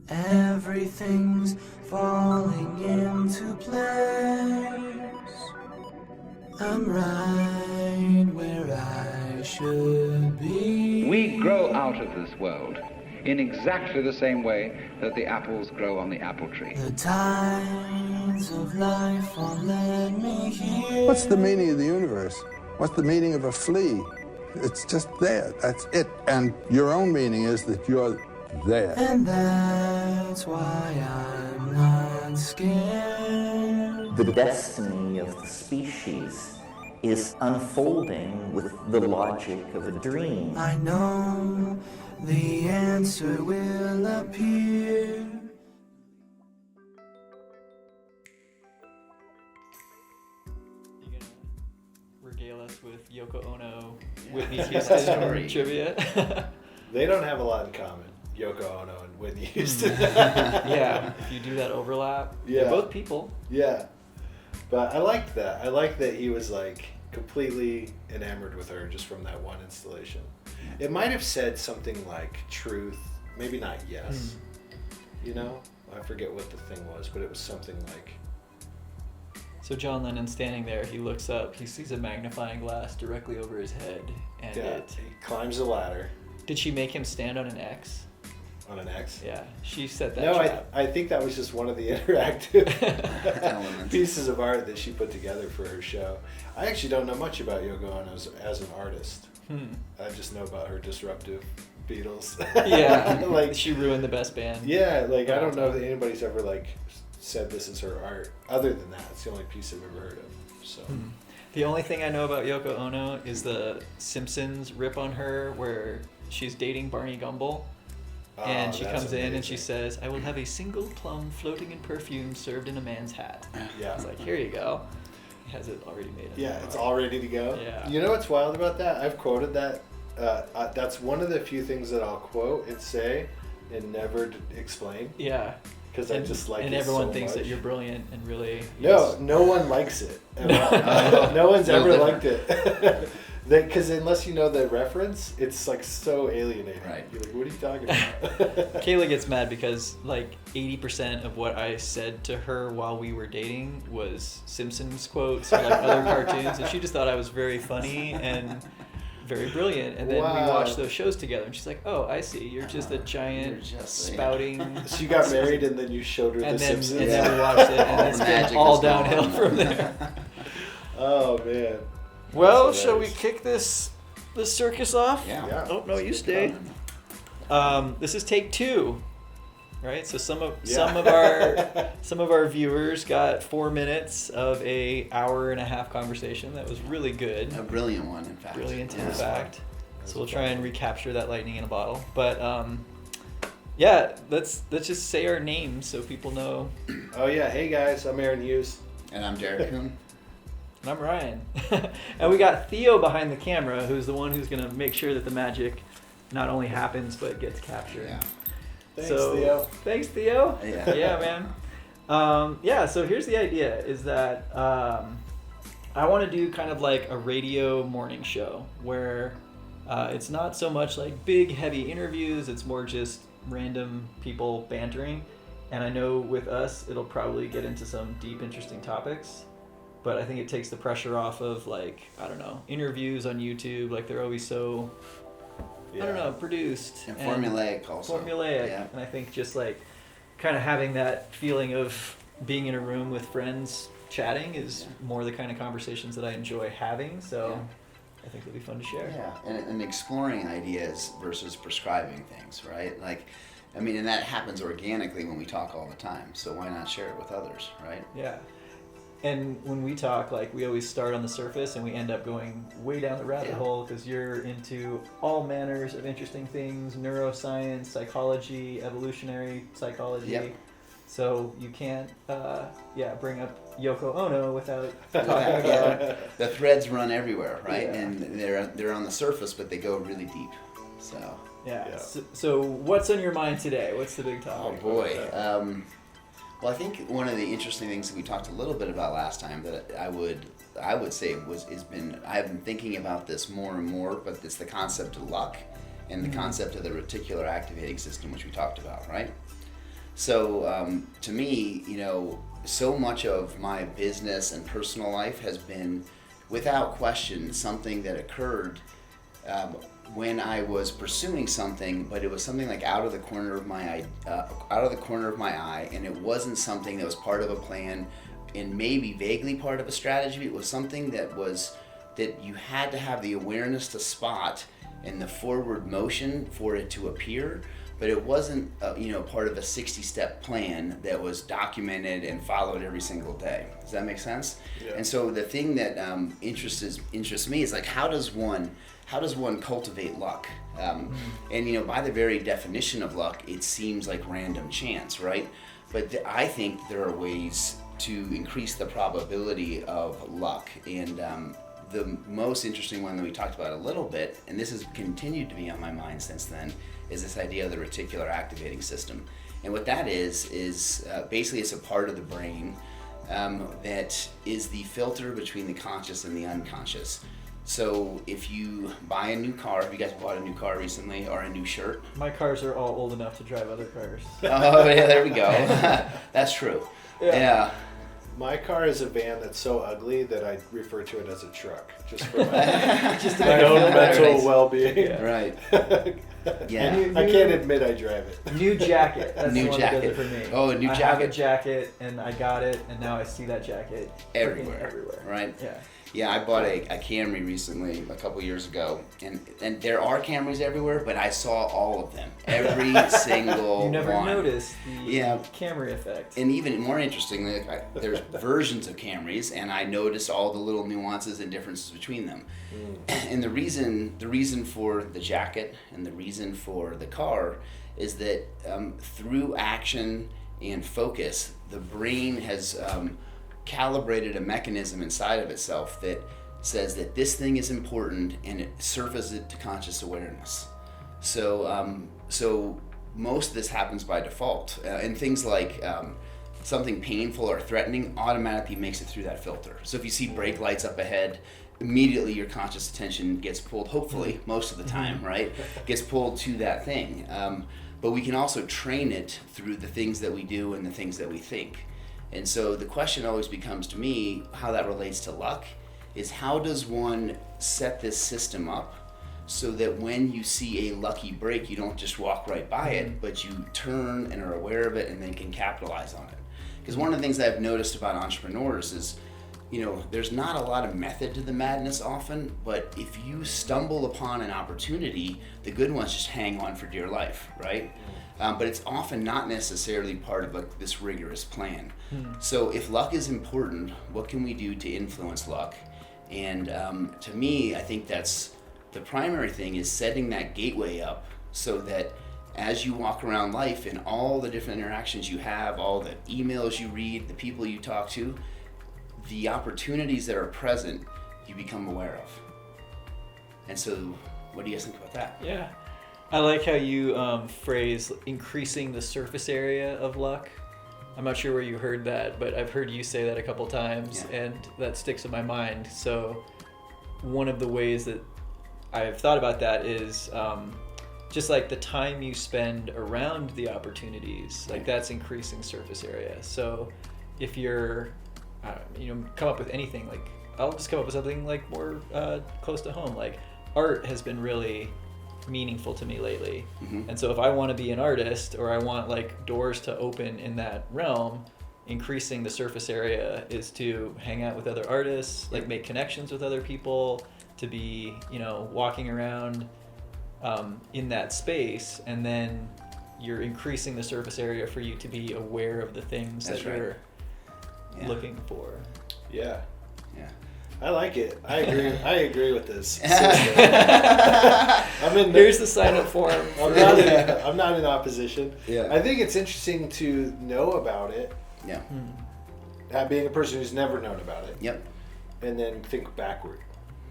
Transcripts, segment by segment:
Everything's falling into place. I'm right where I should be. We grow out of this world in exactly the same way that the apples grow on the apple tree. The tides of life won't let me here. What's the meaning of the universe? What's the meaning of a flea? It's just there. That's it. And your own meaning is that you're there. And that's why I'm not scared. The destiny of the species is unfolding with the logic of a dream. I know the answer will appear. You gonna regale us with Yoko Ono, Whitney Houston trivia? They don't have a lot in common, Yoko Ono and Whitney Houston. Yeah, if you do that overlap, Yeah. they're both people. Yeah. But I liked that. I liked that he was like completely enamored with her just from that one installation. It might have said something like truth, maybe not yes. You know? I forget what the thing was, but it was something like... So John Lennon standing there, he looks up, he sees a magnifying glass directly over his head, and Yeah, he climbs the ladder Did she make him stand on an X? on an X. Yeah, she set that No, trap. I think that was just one of the interactive Elements. pieces of art that she put together for her show. I actually don't know much about Yoko Ono as an artist. I just know about her disruptive Beatles. Yeah, like she ruined the best band. yeah, like I don't know that anybody's ever like said this is her art. Other than that, it's the only piece I've ever heard of. So The only thing I know about Yoko Ono is the Simpsons rip on her where she's dating Barney Gumble. And she that's comes in and amazing. she says, "I will have a single plum floating in perfume served in a man's hat." Yeah. It's like, here you go. He has it already made. Yeah, it's all ready to go. Yeah. You know what's wild about that? I've quoted that. That's one of the few things that I'll quote and say and never explain Yeah. because I just like and it everyone so thinks much. that you're brilliant and really. No one likes it. No one's Little ever liked different. it. Because unless you know the reference, it's like so alienating. Right. You're like, what are you talking about? Kayla gets mad because like 80% of what I said to her while we were dating was Simpsons quotes or like other cartoons, and she just thought I was very funny and very brilliant. And then we Wow. watched those shows together, and she's like, "Oh, I see. You're just a giant You're just, spouting." So you got married and then you showed her And The then, Simpsons. and then we watched it, and All it's the been magic all is gone. downhill from there. Oh man. Well, That's shall we hilarious. kick this circus off? Yeah. Oh no, you stay. This is take 2, right? So some of our viewers got 4 minutes of a hour and a half conversation that was really good, A brilliant one, in fact. brilliant in Yeah. fact. So we'll try and recapture that lightning in a bottle. But yeah, let's just say our names so people know. Oh yeah. Hey guys, I'm Aaron Hughes. And I'm Derrick Kuhn. And I'm Ryan. And we got Theo behind the camera, who's the one who's gonna make sure that the magic not only happens but gets captured. Yeah. Thanks, So, Theo. Thanks, Theo. Yeah. Yeah, man. Yeah, so here's the idea is that I want to do kind of like a radio morning show where it's not so much like big, heavy interviews. It's more just random people bantering. And I know with us, it'll probably get into some deep, interesting topics. But I think it takes the pressure off of like, I don't know, interviews on YouTube. Like they're always so... I don't know, produced. And formulaic also. Formulaic. Yeah. And I think just like kind of having that feeling of being in a room with friends chatting is more the kind of conversations that I enjoy having. So I think it'll be fun to share. Yeah, and exploring ideas versus prescribing things, right? Like, I mean, and that happens organically when we talk all the time. So why not share it with others, right? Yeah. And when we talk, like we always start on the surface and we end up going way down the rabbit hole because you're into all manners of interesting things, neuroscience, psychology, evolutionary psychology. Yep. So you can't, bring up Yoko Ono without talking about... The threads run everywhere, right? Yeah. And they're on the surface, but they go really deep. So. Yeah. Yeah. So what's on your mind today? What's the big Oh topic? boy. Well, I think one of the interesting things that we talked a little bit about last time that I would say I've been thinking about this more and more, but it's the concept of luck and the concept of the reticular activating system, which we talked about, right? So to me, so much of my business and personal life has been, without question, something that occurred when I was pursuing something, but it was something like out of the corner of my eye, and it wasn't something that was part of a plan and maybe vaguely part of a strategy. It was something that you had to have the awareness to spot and the forward motion for it to appear, but it wasn't part of a 60-step plan that was documented and followed every single day. Does that make sense? Yeah. And so the thing that interests me is like, how does one cultivate luck? And by the very definition of luck, it seems like random chance, right? But I think there are ways to increase the probability of luck. And the most interesting one that we talked about a little bit, and this has continued to be on my mind since then, is this idea of the reticular activating system. And what that is basically it's a part of the brain that is the filter between the conscious and the unconscious. So if you buy a new car, have you guys bought a new car recently, or a new shirt? My cars are all old enough to drive other cars. Oh yeah, there we go. That's true. Yeah. My car is a van that's so ugly that I refer to it as a truck, just for my own mental well-being. Yeah. Right. Yeah. I can't admit I drive it. New jacket. That's New the one jacket. that does it for me. Oh, a new I have a jacket. jacket, and I got it, and now I see that jacket Everywhere. Everywhere. Right. Yeah. Yeah, I bought a Camry recently, a couple years ago, and there are Camrys everywhere, but I saw all of them, every single You never one. noticed the Yeah. Camry effect. And even more interestingly, there's versions of Camrys, and I noticed all the little nuances and differences between them. And the reason for the jacket and the reason for the car is that through action and focus, the brain has calibrated a mechanism inside of itself that says that this thing is important, and it surfaces it to conscious awareness. So most of this happens by default, and things like something painful or threatening automatically makes it through that filter. So if you see brake lights up ahead, immediately your conscious attention gets pulled, hopefully most of the time, right, gets pulled to that thing. But we can also train it through the things that we do and the things that we think. And so the question always becomes to me, how that relates to luck, is how does one set this system up so that when you see a lucky break, you don't just walk right by it, but you turn and are aware of it and then can capitalize on it. Because one of the things I've noticed about entrepreneurs is, there's not a lot of method to the madness often, but if you stumble upon an opportunity, the good ones just hang on for dear life, right? But it's often not necessarily part of this rigorous plan. So if luck is important, what can we do to influence luck? And to me, I think that's the primary thing, is setting that gateway up so that as you walk around life and all the different interactions you have, all the emails you read, the people you talk to, the opportunities that are present, you become aware of. And so what do you guys think about that? Yeah. I like how you phrase increasing the surface area of luck. I'm not sure where you heard that, but I've heard you say that a couple times, and that sticks in my mind. So one of the ways that I've thought about that is just like the time you spend around the opportunities, like that's increasing surface area. So if you're, come up with anything, like I'll just come up with something like more close to home. Like art has been really meaningful to me lately. And so if I want to be an artist, or I want like doors to open in that realm, increasing the surface area is to hang out with other artists, like make connections with other people, to be, walking around in that space, and then you're increasing the surface area for you to be aware of the things That's that right. you're looking for. Yeah. Yeah. I like it. I agree with this system. Here's the sign-up form. I'm not in opposition. Yeah. I think it's interesting to know about it. Yeah. Being a person who's never known about it. Yep. And then think backward.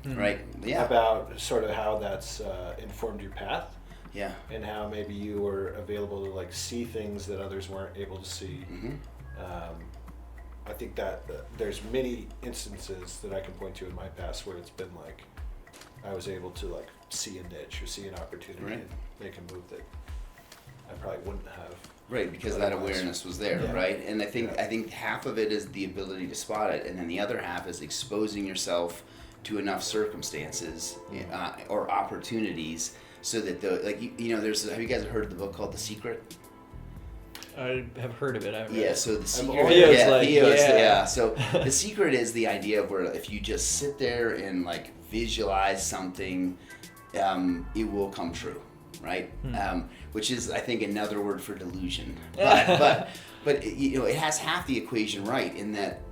Right. Yeah. About sort of how that's informed your path. Yeah. And how maybe you were available to like see things that others weren't able to see. I think that there's many instances that I can point to in my past where it's been like I was able to like see a niche or see an opportunity and make a move that I probably wouldn't have Right, because that awareness was there, Yeah. right? And I think half of it is the ability to spot it, and then the other half is exposing yourself to enough circumstances or opportunities so that have you guys heard of the book called The Secret? I have heard of it. I haven't read Yeah, it. so the secret. Theo's So the secret is the idea of where if you just sit there and like visualize something, it will come true, right? Which is, I think, another word for delusion. But it has half the equation right in that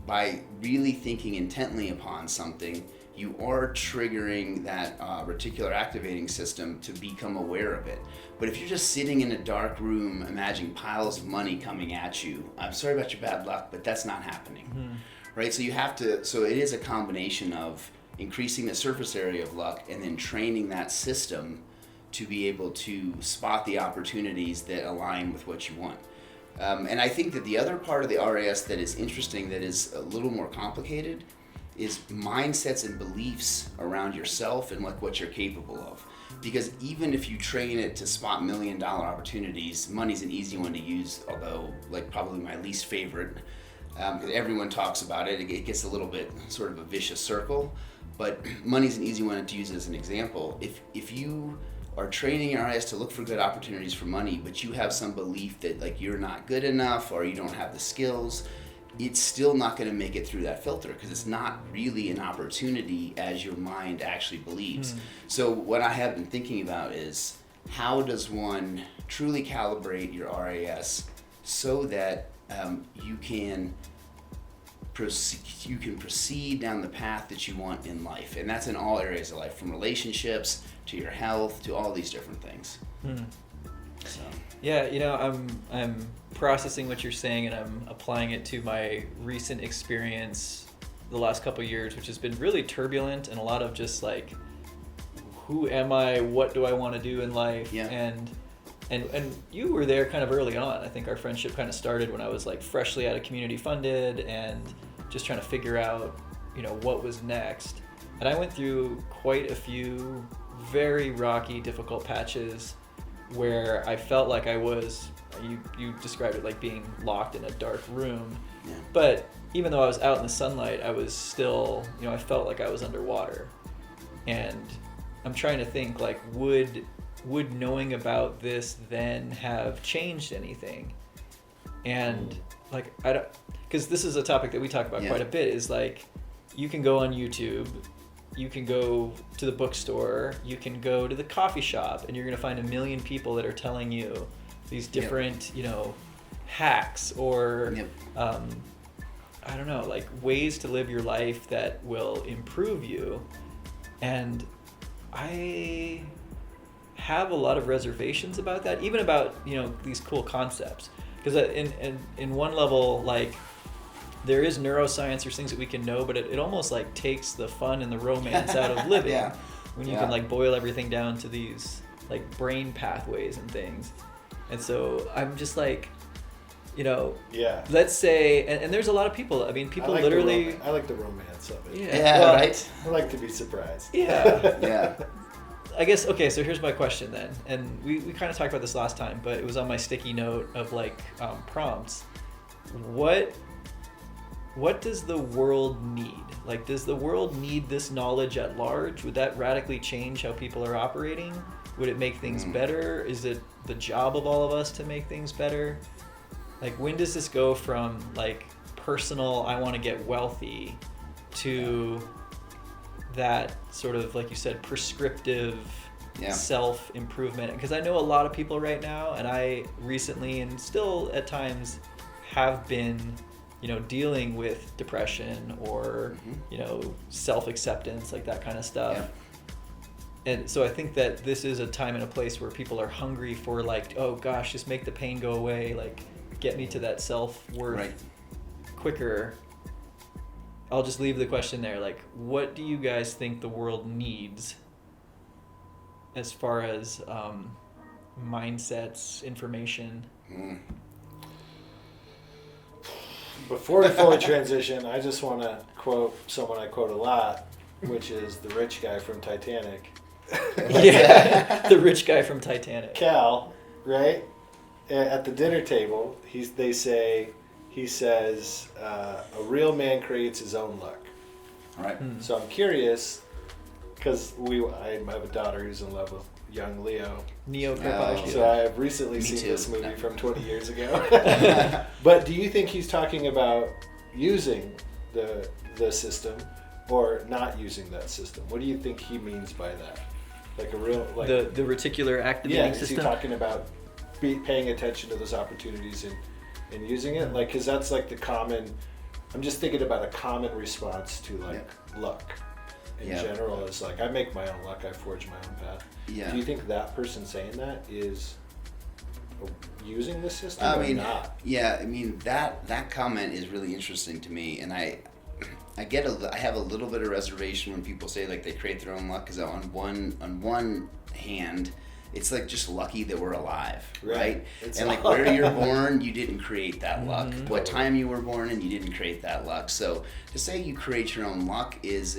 by really thinking intently upon something, you are triggering that reticular activating system to become aware of it. But if you're just sitting in a dark room imagining piles of money coming at you, I'm sorry about your bad luck, but that's not happening, right? So it is a combination of increasing the surface area of luck and then training that system to be able to spot the opportunities that align with what you want. And I think that the other part of the RAS that is interesting, that is a little more complicated, is mindsets and beliefs around yourself and like what you're capable of. Because even if you train it to spot $1 million opportunities, money's an easy one to use, although like probably my least favorite, because everyone talks about it. It gets a little bit sort of a vicious circle, but money's an easy one to use as an example. If you are training your eyes to look for good opportunities for money, but you have some belief that like you're not good enough or you don't have the skills, it's still not going to make it through that filter because it's not really an opportunity as your mind actually believes. So what I have been thinking about is how does one truly calibrate your RAS so that you can proceed down the path that you want in life, and that's in all areas of life, from relationships to your health to all these different things. So. Yeah, I'm processing what you're saying, and I'm applying it to my recent experience the last couple of years, which has been really turbulent and a lot of just like, who am I? What do I want to do in life? Yeah. And you were there kind of early on. I think our friendship kind of started when I was like freshly out of community funded and just trying to figure out, what was next. And I went through quite a few very rocky, difficult patches where I felt like I was, you described it like being locked in a dark room. Yeah. But even though I was out in the sunlight, I was still, I felt like I was underwater. And I'm trying to think like, would knowing about this then have changed anything? And like, I don't, because this is a topic that we talk about quite a bit, is like, you can go on YouTube, you can go to the bookstore, you can go to the coffee shop, and you're going to find 1 million people that are telling you these different, hacks or, I don't know, like ways to live your life that will improve you. And I have a lot of reservations about that, even about, these cool concepts. Because in one level, like, there is neuroscience, there's things that we can know, but it almost like takes the fun and the romance out of living when you can like boil everything down to these like brain pathways and things. And so I'm just like, let's say, and there's a lot of people, people I like literally... I like the romance of it. Right? I like to be surprised. Yeah. I guess, okay, so here's my question then. And we kind of talked about this last time, but it was on my sticky note of like prompts. What does the world need? Like, does the world need this knowledge at large? Would that radically change how people are operating? Would it make things better? Is it the job of all of us to make things better? Like, when does this go from like personal, I want to get wealthy, to that sort of, like you said, prescriptive self-improvement? Because I know a lot of people right now, and I recently and still at times have been, dealing with depression or, self-acceptance, like that kind of stuff. Yeah. And so I think that this is a time and a place where people are hungry for like, oh gosh, just make the pain go away, like get me to that self-worth quicker. I'll just leave the question there. Like, what do you guys think the world needs as far as mindsets, information? Before we fully transition, I just want to quote someone I quote a lot, which is the rich guy from Titanic. The rich guy from Titanic. Cal, right? at the dinner table, he says, a real man creates his own luck. All right. So I'm curious, because I have a daughter who's in love with young Leo. Neo Carpaccio. So I have recently seen too. this movie No. from 20 years ago. But do you think he's talking about using the system or not using that system? What do you think he means by that? Like a real like the reticular activating is system. he talking about paying attention to those opportunities and using it? Like, because that's like the common. I'm just thinking about a common response to like luck in general is like, I make my own luck, I forge my own path. Yeah. Do you think that person saying that is using the system or not? Yeah, I mean that comment is really interesting to me, and I have a little bit of reservation when people say like they create their own luck, because on one hand, it's like just lucky that we're alive, right? And like where you're born, you didn't create that luck. What time you were born in, you didn't create that luck. So to say you create your own luck is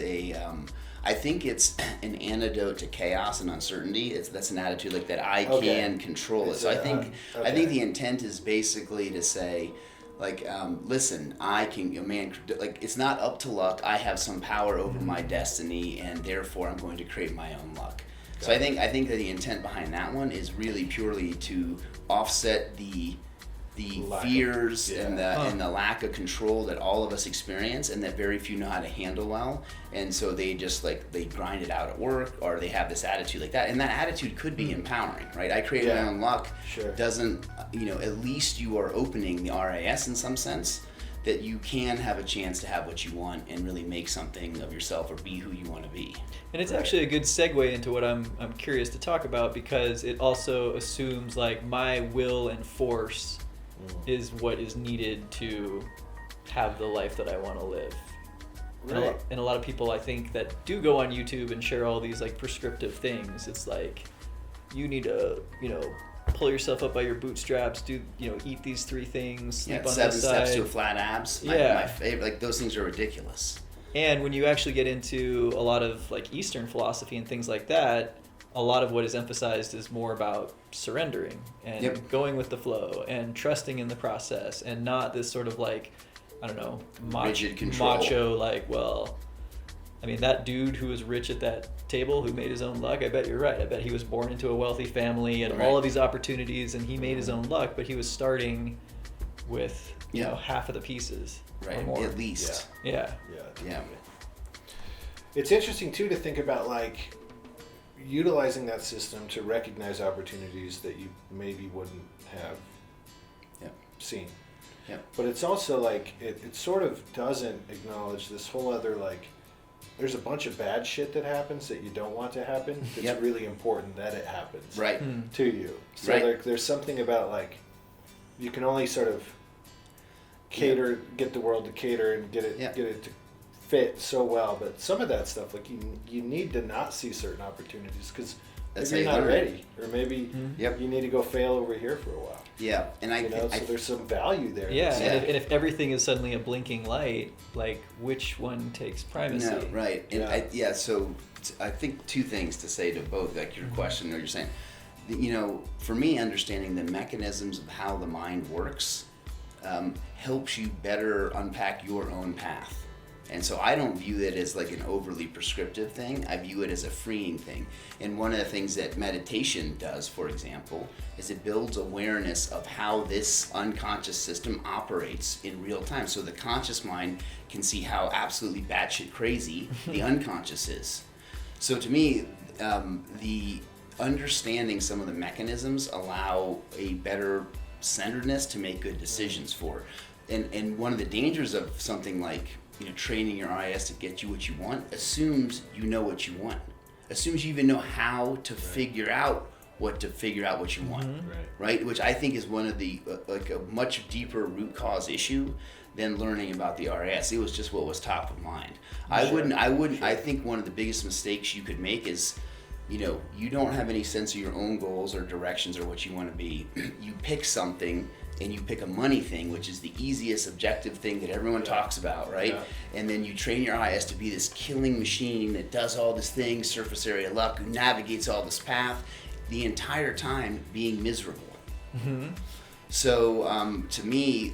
I think it's an antidote to chaos and uncertainty. That's an attitude like that I can control it. So I think the intent is basically to say, like, listen, like, it's not up to luck. I have some power over my destiny, and therefore I'm going to create my own luck. So I think that the intent behind that one is really purely to offset the fears and the lack of control that all of us experience, and that very few know how to handle well. And so they just they grind it out at work, or they have this attitude like that. And that attitude could be empowering, right? I create my own luck. Doesn't, at least you are opening the RAS in some sense, that you can have a chance to have what you want and really make something of yourself or be who you want to be. And it's actually a good segue into what I'm curious to talk about, because it also assumes like my will and force is what is needed to have the life that I want to live. Right. And a lot of people, I think, that do go on YouTube and share all these like prescriptive things. It's like, you need to, pull yourself up by your bootstraps, eat these 3 things, sleep on 7 this side. steps to a flat abs. My favorite. Like, those things are ridiculous. And when you actually get into a lot of like Eastern philosophy and things like that, a lot of what is emphasized is more about surrendering and going with the flow and trusting in the process, and not this sort of like, I don't know, rigid control. Macho, like, well, I mean, that dude who was rich at that table who made his own luck, I bet you're right. I bet he was born into a wealthy family and all of these opportunities, and he made his own luck, but he was starting with, half of the pieces. Right, or more. at least. Yeah. It's interesting too to think about like utilizing that system to recognize opportunities that you maybe wouldn't have seen. But it's also like it sort of doesn't acknowledge this whole other like, there's a bunch of bad shit that happens that you don't want to happen. It's really important that it happens to you. So there's something about like, you can only sort of cater, get the world to cater and get it to fit so well. But some of that stuff, like you need to not see certain opportunities because maybe you're not ready, or maybe you need to go fail over here for a while. Yeah, and so there's some value there. Yeah, and if everything is suddenly a blinking light, like, which one takes primacy? No, right. And so I think 2 things to say to both, like your question or you're saying. For me, understanding the mechanisms of how the mind works helps you better unpack your own path. And so I don't view it as like an overly prescriptive thing. I view it as a freeing thing. And one of the things that meditation does, for example, is it builds awareness of how this unconscious system operates in real time. So the conscious mind can see how absolutely batshit crazy the unconscious is. So to me, the understanding some of the mechanisms allow a better centeredness to make good decisions for. And one of the dangers of something like training your RIS to get you what you want assumes you know what you want. Assumes you even know how to figure out what you want. Right? Which I think is one of the like a much deeper root cause issue than learning about the RIS. It was just what was top of mind. I think one of the biggest mistakes you could make is you don't have any sense of your own goals or directions or what you want to be. You pick something, and you pick a money thing, which is the easiest objective thing that everyone talks about, right? And then you train your IS to be this killing machine that does all this thing, surface area luck, who navigates all this path, the entire time being miserable. Mm-hmm. So to me,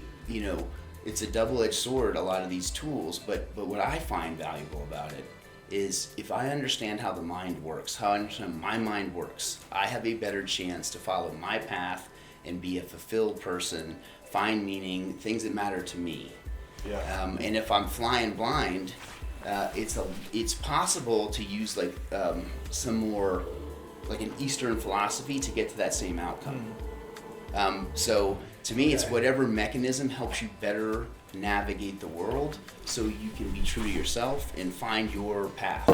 it's a double-edged sword, a lot of these tools, but what I find valuable about it is if I understand how the mind works, how I understand my mind works, I have a better chance to follow my path and be a fulfilled person, find meaning, things that matter to me. Yeah. And if I'm flying blind, it's possible to use some more like an Eastern philosophy to get to that same outcome. So to me, it's whatever mechanism helps you better navigate the world so you can be true to yourself and find your path.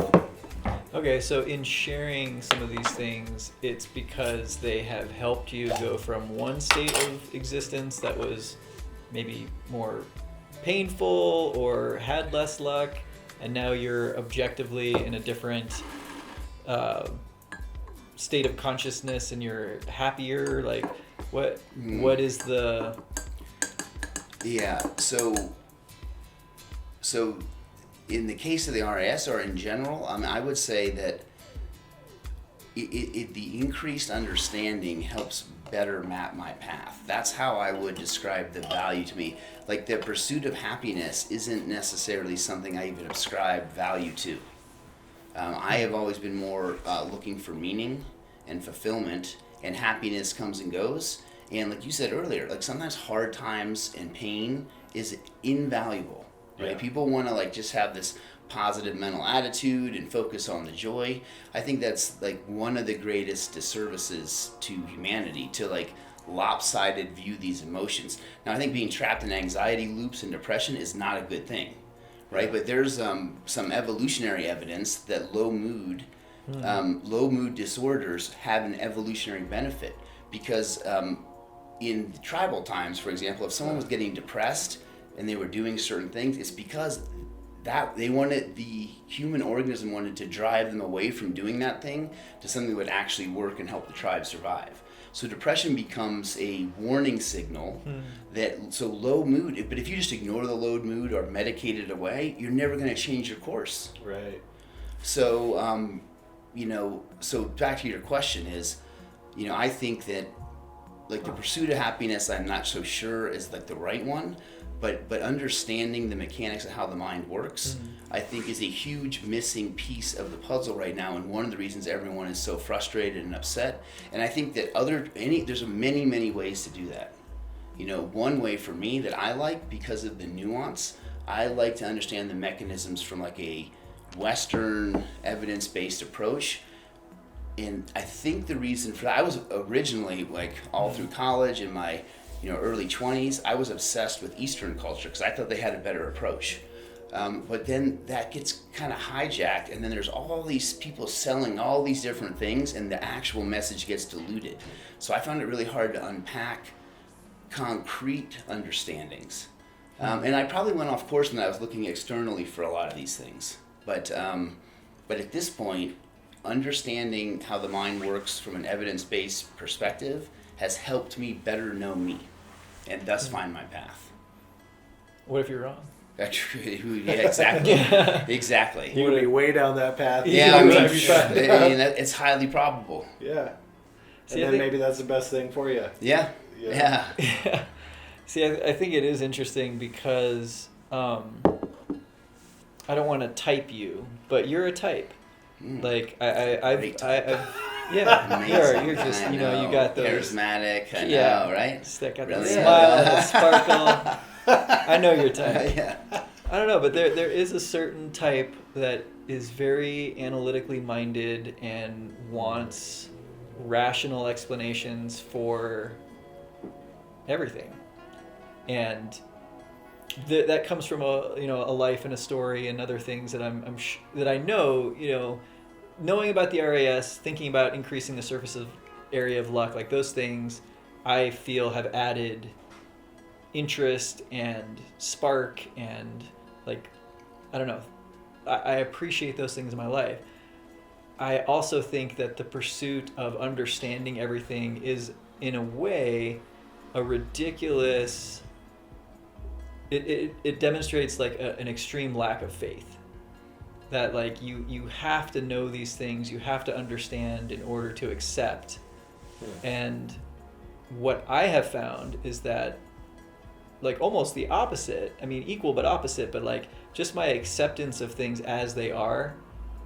Okay, so in sharing some of these things, it's because they have helped you go from one state of existence that was maybe more painful or had less luck, and now you're objectively in a different state of consciousness and you're happier. Like, what is the... Yeah, so in the case of the RAS or in general, I would say that the increased understanding helps better map my path. That's how I would describe the value to me. Like, the pursuit of happiness isn't necessarily something I even ascribe value to. I have always been more looking for meaning and fulfillment, and happiness comes and goes. And like you said earlier, like sometimes hard times and pain is invaluable, right? Yeah. People want to just have this positive mental attitude and focus on the joy. I think that's one of the greatest disservices to humanity, to lopsided view these emotions. Now, I think being trapped in anxiety loops and depression is not a good thing, right? But there's some evolutionary evidence that low mood disorders have an evolutionary benefit, because in tribal times, for example, if someone was getting depressed and they were doing certain things, it's because that the human organism wanted to drive them away from doing that thing to something that would actually work and help the tribe survive. So depression becomes a warning signal so low mood, but if you just ignore the low mood or medicate it away, you're never going to change your course. Right. So, so back to your question is, I think that the pursuit of happiness, I'm not so sure is the right one, but understanding the mechanics of how the mind works, I think is a huge missing piece of the puzzle right now, and one of the reasons everyone is so frustrated and upset. And I think that there's many ways to do that. One way for me that I like, because of the nuance, I like to understand the mechanisms from a Western evidence-based approach. And I think the reason for that, I was originally all through college in my early 20s, I was obsessed with Eastern culture because I thought they had a better approach. But then that gets kind of hijacked, and then there's all these people selling all these different things, and the actual message gets diluted. So I found it really hard to unpack concrete understandings. And I probably went off course when I was looking externally for a lot of these things. But at this point, understanding how the mind works from an evidence-based perspective has helped me better know me and thus find my path. What if you're wrong? Yeah, exactly. Exactly. You would be way down that path. Yeah, it's highly probable. Yeah. See, and then maybe that's the best thing for you. Yeah. See, I think it is interesting because I don't want to type you, but you're a type. You're just, you got those charismatic. I know, right? Just that got Really? that smile, that sparkle. I know your type. Yeah. I don't know, but there is a certain type that is very analytically minded and wants rational explanations for everything, and that comes from a life and a story and other things that that I know. Knowing about the RAS, thinking about increasing the surface area of luck, those things, I feel have added interest and spark and I don't know. I appreciate those things in my life. I also think that the pursuit of understanding everything is, in a way, a ridiculous. It demonstrates an extreme lack of faith. That you have to know these things, you have to understand in order to accept. And what I have found is that, like, almost the opposite, I mean, equal but opposite, but like just my acceptance of things as they are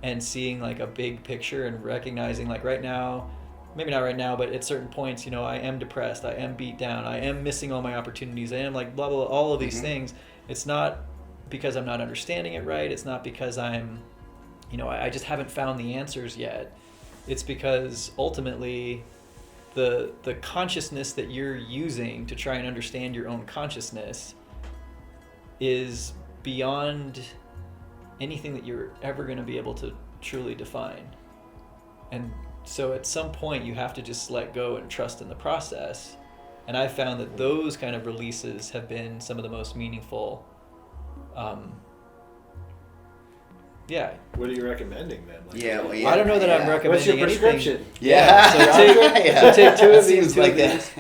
and seeing like a big picture and recognizing, like, right now, maybe not right now, but at certain points, you know, I am depressed, I am beat down, I am missing all my opportunities, I am like blah, blah, blah, all of these things. It's not because I'm not understanding it right. It's not because I'm, you know, I just haven't found the answers yet. It's because ultimately the consciousness that you're using to try and understand your own consciousness is beyond anything that you're ever going to be able to truly define. And so at some point you have to just let go and trust in the process. And I've found that those kind of releases have been some of the most meaningful. Yeah. What are you recommending then? Like, I don't know that I'm recommending what's your prescription? anything. So take 2 of these, 2 of these.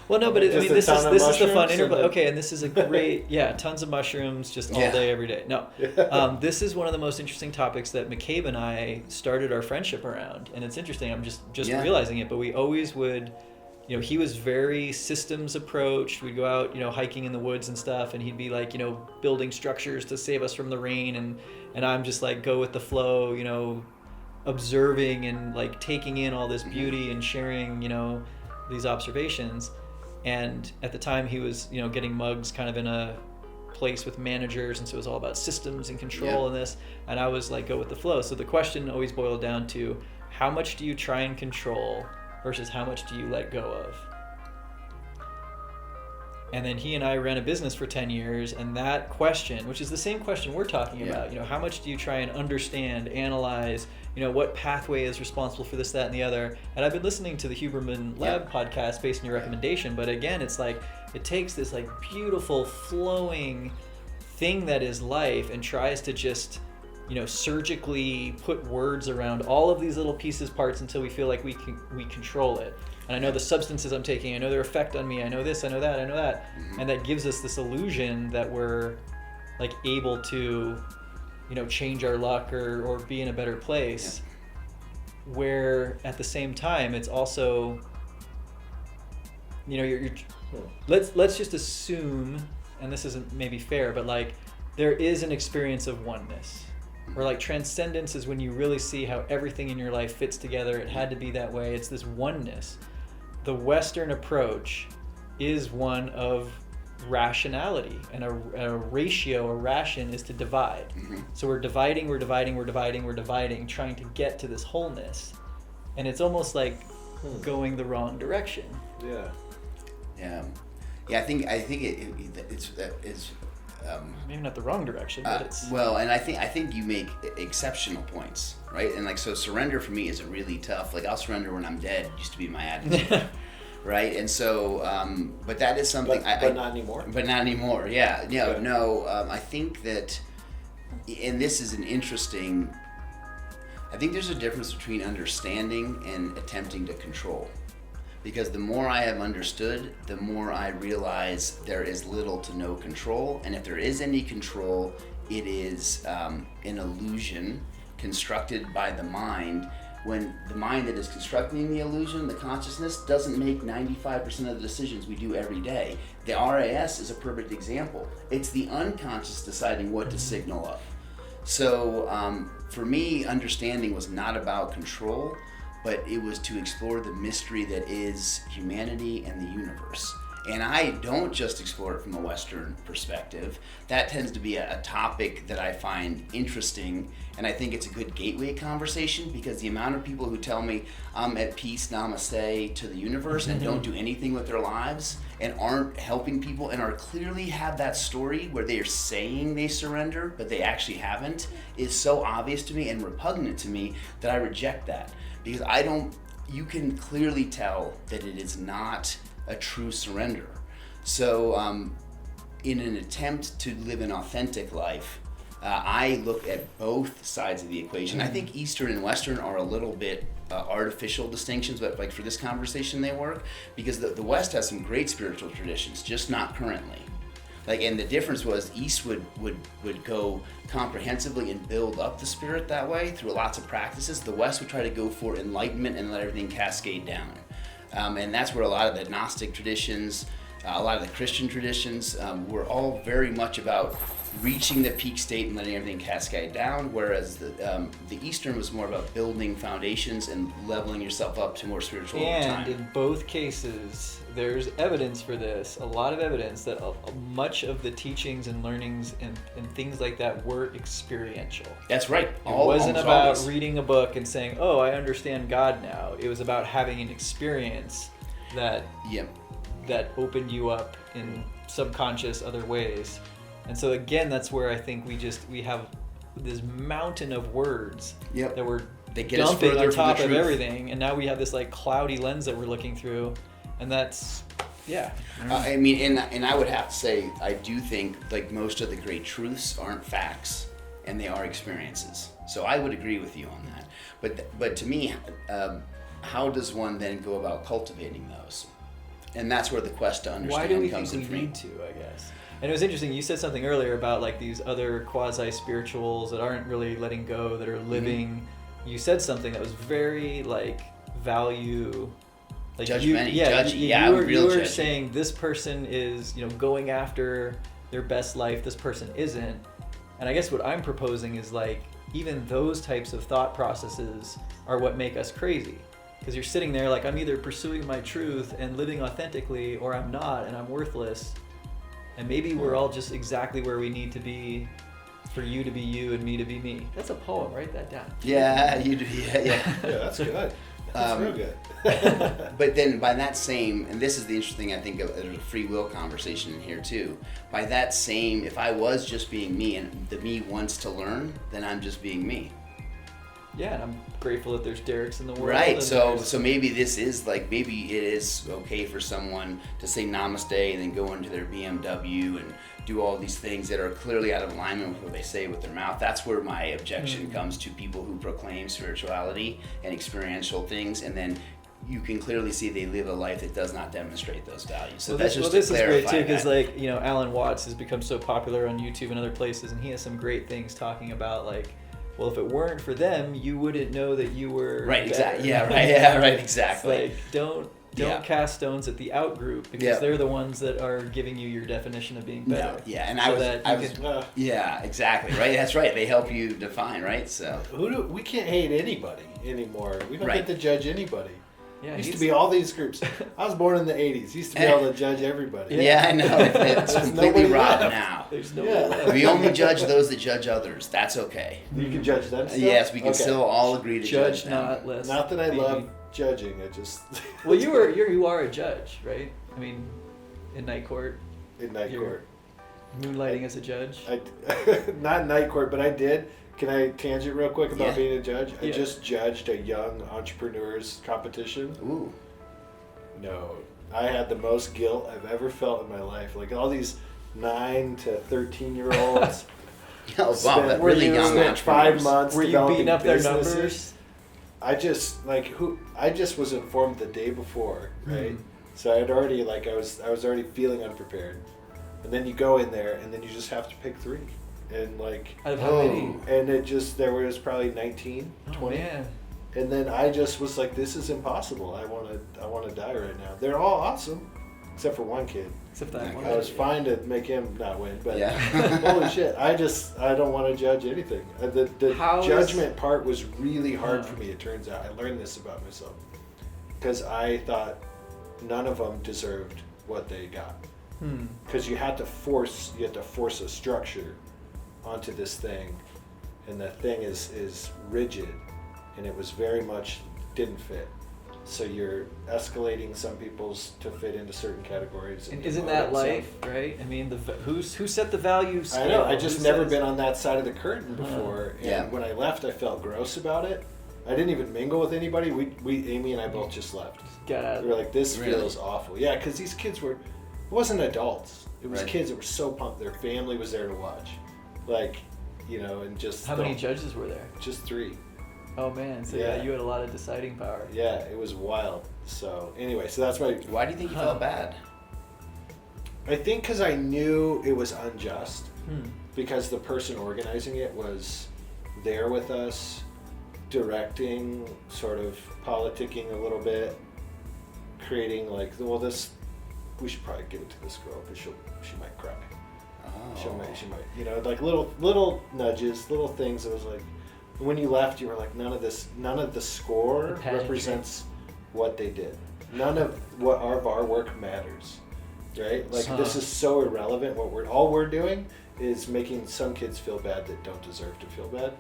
Well, no, but I mean, this is the fun interplay. Okay, and this is a great, tons of mushrooms just all day, every day. No, this is one of the most interesting topics that McCabe and I started our friendship around, and it's interesting. I'm just realizing it, but we always would, you know, he was very systems approached. We'd go out, you know, hiking in the woods and stuff, and he'd be like, you know, building structures to save us from the rain, and I'm just like go with the flow, you know, observing and like taking in all this beauty and sharing, you know, these observations. And at the time he was, you know, getting mugs kind of in a place with managers, and so it was all about systems and control and this, and I was like go with the flow. So the question always boiled down to, how much do you try and control versus how much do you let go of? And then he and I ran a business for 10 years, and that question, which is the same question we're talking about, you know, how much do you try and understand, analyze, you know, what pathway is responsible for this, that, and the other. And I've been listening to the Huberman Lab podcast based on your recommendation, but again, it's like, it takes this like beautiful flowing thing that is life and tries to just, you know, surgically put words around all of these little pieces, parts, until we feel like we control it. And I know the substances I'm taking, I know their effect on me, I know this, I know that, I know that. And that gives us this illusion that we're like able to, you know, change our luck or be in a better place. Where at the same time, it's also, you know, you're let's just assume, and this isn't maybe fair, but like there is an experience of oneness. Or like transcendence is when you really see how everything in your life fits together. It had to be that way. It's this oneness. The Western approach is one of rationality, and a ratio, a ration is to divide. So we're dividing, trying to get to this wholeness. And it's almost like going the wrong direction. I think it's maybe not the wrong direction, but it's well, and I think you make exceptional points, right? And like, so surrender for me is a really tough, like, I'll surrender when I'm dead used to be my attitude. Right? And so but that is something but not anymore. But not anymore. I think that, and this is an interesting, I think there's a difference between understanding and attempting to control. Because the more I have understood, the more I realize there is little to no control. And if there is any control, it is an illusion constructed by the mind, when the mind that is constructing the illusion, the consciousness, doesn't make 95% of the decisions we do every day. The RAS is a perfect example. It's the unconscious deciding what to signal up. So for me, understanding was not about control, but it was to explore the mystery that is humanity and the universe. And I don't just explore it from a Western perspective. That tends to be a topic that I find interesting, and I think it's a good gateway conversation, because the amount of people who tell me I'm at peace, namaste, to the universe, and don't do anything with their lives, and aren't helping people, and are clearly have that story where they are saying they surrender, but they actually haven't, is so obvious to me and repugnant to me that I reject that. Because you can clearly tell that it is not a true surrender. So in an attempt to live an authentic life, I look at both sides of the equation. I think Eastern and Western are a little bit artificial distinctions, but like for this conversation they work, because the West has some great spiritual traditions, just not currently. Like, and the difference was East would go comprehensively and build up the spirit that way through lots of practices. The West would try to go for enlightenment and let everything cascade down. And that's where a lot of the Gnostic traditions, a lot of the Christian traditions were all very much about reaching the peak state and letting everything cascade down, whereas the Eastern was more about building foundations and leveling yourself up to more spiritual over time. And in both cases, there's evidence for this, a lot of evidence that much of the teachings and learnings and things like that were experiential. That's right. It wasn't about reading a book and saying, oh, I understand God now. It was about having an experience that opened you up in subconscious other ways. And so again, that's where I think we have this mountain of words that we're dumping on top of everything, and now we have this like cloudy lens that we're looking through, and that's I mean, and I would have to say, I do think like most of the great truths aren't facts, and they are experiences. So I would agree with you on that. But to me, how does one then go about cultivating those? And that's where the quest to understand Why do we comes think in we for me. need to, I guess? And it was interesting, you said something earlier about like these other quasi-spirituals that aren't really letting go, that are living. You said something that was very like value, like judgmental, you were saying this person is, going after their best life, this person isn't. And I guess what I'm proposing is like, even those types of thought processes are what make us crazy. Because you're sitting there like, I'm either pursuing my truth and living authentically, or I'm not and I'm worthless. And maybe we're all just exactly where we need to be for you to be you and me to be me. That's a poem. Write that down. Yeah, you do. Yeah. Yeah, that's good. That's real good. But then by that same, and this is the interesting, I think, there's a free will conversation in here too. By that same, if I was just being me and the me wants to learn, then I'm just being me. Yeah, and I'm grateful that there's Derricks in the world. Right, so maybe this is like, maybe it is okay for someone to say namaste and then go into their BMW and do all these things that are clearly out of alignment with what they say with their mouth. That's where my objection comes to people who proclaim spirituality and experiential things, and then you can clearly see they live a life that does not demonstrate those values. So this is great too, because like, Alan Watts has become so popular on YouTube and other places, and he has some great things talking about like, well, if it weren't for them, you wouldn't know that you were right. Exactly. better. Yeah. Right. Exactly. It's like don't cast stones at the out group, because they're the ones that are giving you your definition of being better. No. Yeah, and yeah, exactly. Right. That's right. They help you define. Right. So we can't hate anybody anymore. We don't get to judge anybody. Yeah, used to be all these groups. I was born in the 80s. Used to be able to judge everybody. Yeah, I know. It's completely rotten now. There's nobody left. We only judge those that judge others. That's okay. You can judge them still? Yes, we can still all agree to judge them. Not that I love judging. I just... Well, you are a judge, right? I mean, in night court. In night court. Moonlighting as a judge. Not in night court, but I did. Can I tangent real quick about being a judge? I just judged a young entrepreneur's competition. Ooh. No. I had the most guilt I've ever felt in my life. Like all these 9 to 13-year-olds. That really young spent 5 months. Were you beating up their numbers? I just was informed the day before, right? So I had already I was already feeling unprepared. And then you go in there and then you just have to pick 3. And out of how many? And there was probably 19, 20. Man. And then I just was like, this is impossible. I want to die right now. They're all awesome, except for one kid. Except that one. I was fine to make him not win, but holy shit, I don't want to judge anything. The judgment part was really hard for me. It turns out I learned this about myself because I thought none of them deserved what they got. Because you had to force a structure onto this thing, and the thing is rigid, and it was very much didn't fit. So you're escalating some people's to fit into certain categories. And isn't that life, right? I mean, who set the value scale? I know. I just never been on that side of the curtain before, and when I left, I felt gross about it. I didn't even mingle with anybody. We Amy and I both just left. Got out. We were like, this feels awful. Yeah, because these kids it wasn't adults. It was kids that were so pumped. Their family was there to watch. And just... How many judges were there? Just 3. Oh man, so you had a lot of deciding power. Yeah, it was wild. So anyway, that's why... Why do you think you felt bad? I think because I knew it was unjust. Because the person organizing it was there with us, directing, sort of politicking a little bit, creating like, well, this, we should probably give it to this girl because she might cry. Oh. She might, you know, like little nudges, little things. It was like, when you left, you were like, none of the score The pageantry. represents what they did. None of what our work matters, right? Like this is so irrelevant. All we're doing is making some kids feel bad that don't deserve to feel bad,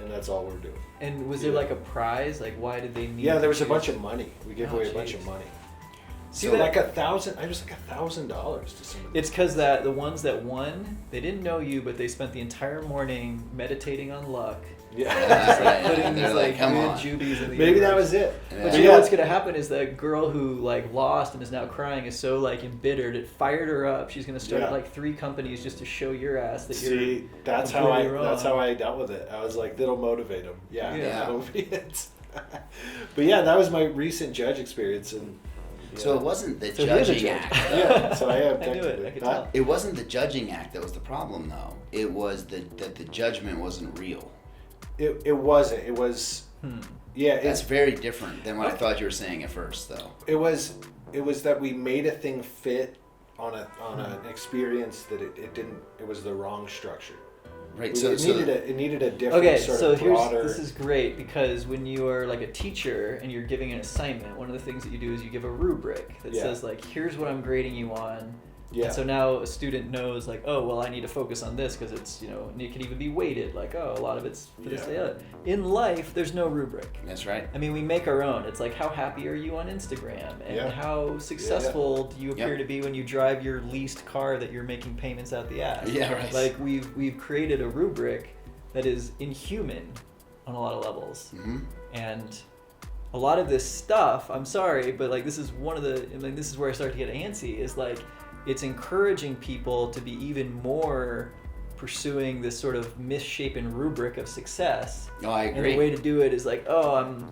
and that's all we're doing. And was there like a prize? Like, why did they need? Yeah, there was a to- bunch of money. We gave away a bunch jeez. of money. See So that- like $1,000. I was like $1,000 to some of It's because that the ones that won, they didn't know you, but they spent the entire morning meditating on luck. Yeah. Just like putting They're these like, like "Come good on." jubies in the Maybe that universe. was it. Yeah. But But you know yeah, what's gonna happen is the girl who like lost and is now crying is so like embittered. It fired her up. She's gonna start Yeah. like 3 companies just to show your ass that you're. See, that's how I completely wrong. dealt with it. I was like, that'll motivate them. Yeah, Yeah. that'll be it. But yeah, that was my recent judge experience, and yeah. So it wasn't the So you're the judging judge. act. Yeah, so I am I knew it. technically. I could Huh? tell. It wasn't the judging act that was the problem, though. It was that the judgment wasn't real. It wasn't. It was. Yeah, That's very different than what I thought you were saying at first, though. it was that we made a thing fit on an experience that it didn't. It was the wrong structure. Right. It needed a different Okay, sort so of broader. this is great because when you are like a teacher and you're giving an assignment, one of the things that you do is you give a rubric that Yeah. says like, here's what I'm grading you on. Yeah. And so now a student knows like, oh, well, I need to focus on this because it's, you know, and it can even be weighted. Like, oh, a lot of it's for this, Yeah. the other. In life, there's no rubric. That's right. I mean, we make our own. It's like, how happy are you on Instagram? And Yeah. how successful do you appear Yep. to be when you drive your leased car that you're making payments out the ass? Yeah, right. Like, we've created a rubric that is inhuman on a lot of levels. Mm-hmm. And a lot of this stuff, I'm sorry, but like this is one of the, I mean, this is where I start to get antsy, is like it's encouraging people to be even more pursuing this sort of misshapen rubric of success. Oh, I And agree. the way to do it is like, oh, I'm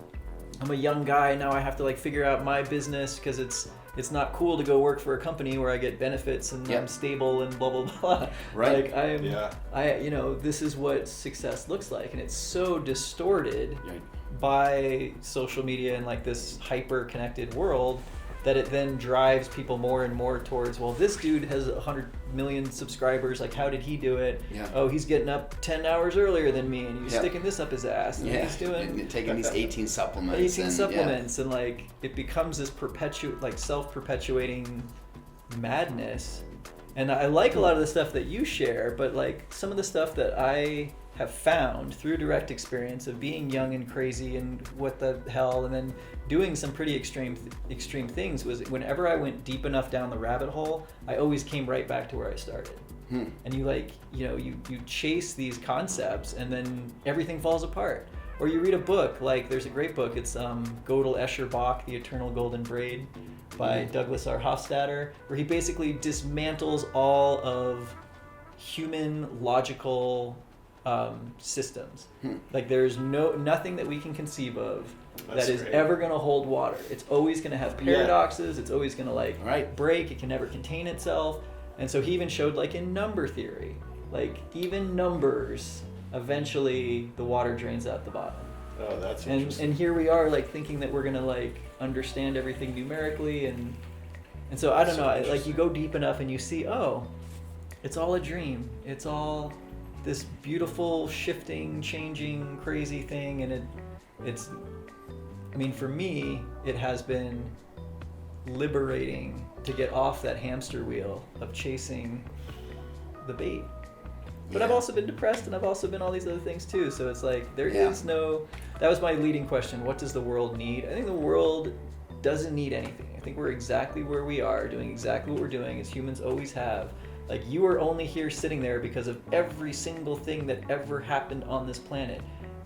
a young guy, now I have to like figure out my business because it's not cool to go work for a company where I get benefits and Yep. I'm stable and blah blah blah. Right. Like Yeah. you know, this is what success looks like, and it's so distorted Right. by social media and like this hyper connected world that it then drives people more and more towards, well, this dude has 100 million subscribers, like how did he do it? Yeah. Oh, he's getting up 10 hours earlier than me and he's Yeah. sticking this up his ass and Yeah. he's doing And taking these 18 supplements. 18 and, supplements and like it becomes this self-perpetuating madness. And I like a lot of the stuff that you share, but like some of the stuff that I have found through direct experience of being young and crazy and what the hell, and then doing some pretty extreme things, was whenever I went deep enough down the rabbit hole, I always came right back to where I started. And you like, you know, you chase these concepts and then everything falls apart. Or you read a book, like there's a great book, it's Gödel Escher Bach, The Eternal Golden Braid by Douglas R. Hofstadter, where he basically dismantles all of human logical systems. Like there's nothing that we can conceive of That's that is great. ever going to hold water. It's always going to have paradoxes. It's always going to like Right. break. It can never contain itself. And so he even showed like in number theory, like even numbers, eventually the water drains out the bottom. Oh, that's And interesting. here we are like thinking that we're going to like understand everything numerically, and so I don't So know, like you interesting. go deep enough and you see, oh, it's all a dream. It's all this beautiful, shifting, changing, crazy thing, and it's I mean, for me, it has been liberating to get off that hamster wheel of chasing the bait. But I've Yeah. also been depressed, and I've also been all these other things too. So it's like there is Yeah. no. That was my leading question. What does the world need? I think the world doesn't need anything. I think we're exactly where we are, doing exactly what we're doing as humans always have. Like you are only here sitting there because of every single thing that ever happened on this planet.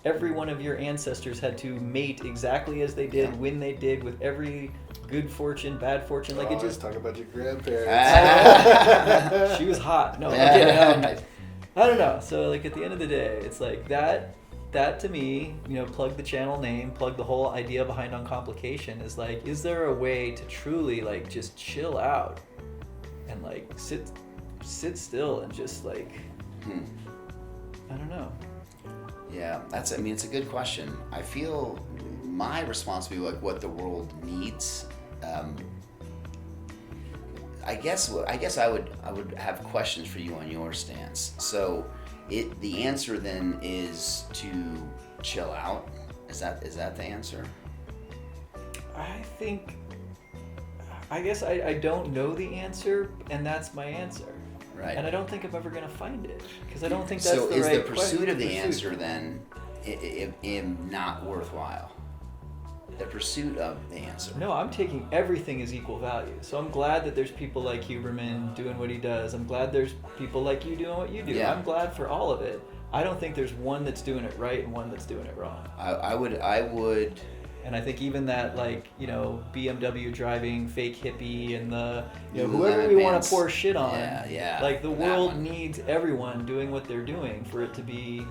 Every one of your ancestors had to mate exactly as they did, Yeah. when they did, with every good fortune, bad fortune. Like it Always just. talk about your grandparents. She was hot. No, Yeah. okay, I don't know. So like at the end of the day, it's like that to me, you know, plug the channel name, plug the whole idea behind Uncomplication is like, is there a way to truly like just chill out and like sit still and just like, I don't know. Yeah, I mean, it's a good question. I feel my response would be like what the world needs I guess I would have questions for you on your stance. So the answer then is to chill out. Is that the answer? I guess I don't know the answer, and that's my answer. Right. And I don't think I'm ever going to find it, because I don't think that's so the is right the pursuit of the pursuit. answer then not worthwhile? The pursuit of the answer. No, I'm taking everything as equal value. So I'm glad that there's people like Huberman doing what he does. I'm glad there's people like you doing what you do. Yeah. I'm glad for all of it. I don't think there's one that's doing it right and one that's doing it wrong. I would. And I think even that, like, you know, BMW driving fake hippie and the, you know, Lululemon whoever we want pants. to pour shit on. Yeah, Like, the that world one. needs everyone doing what they're doing for it to be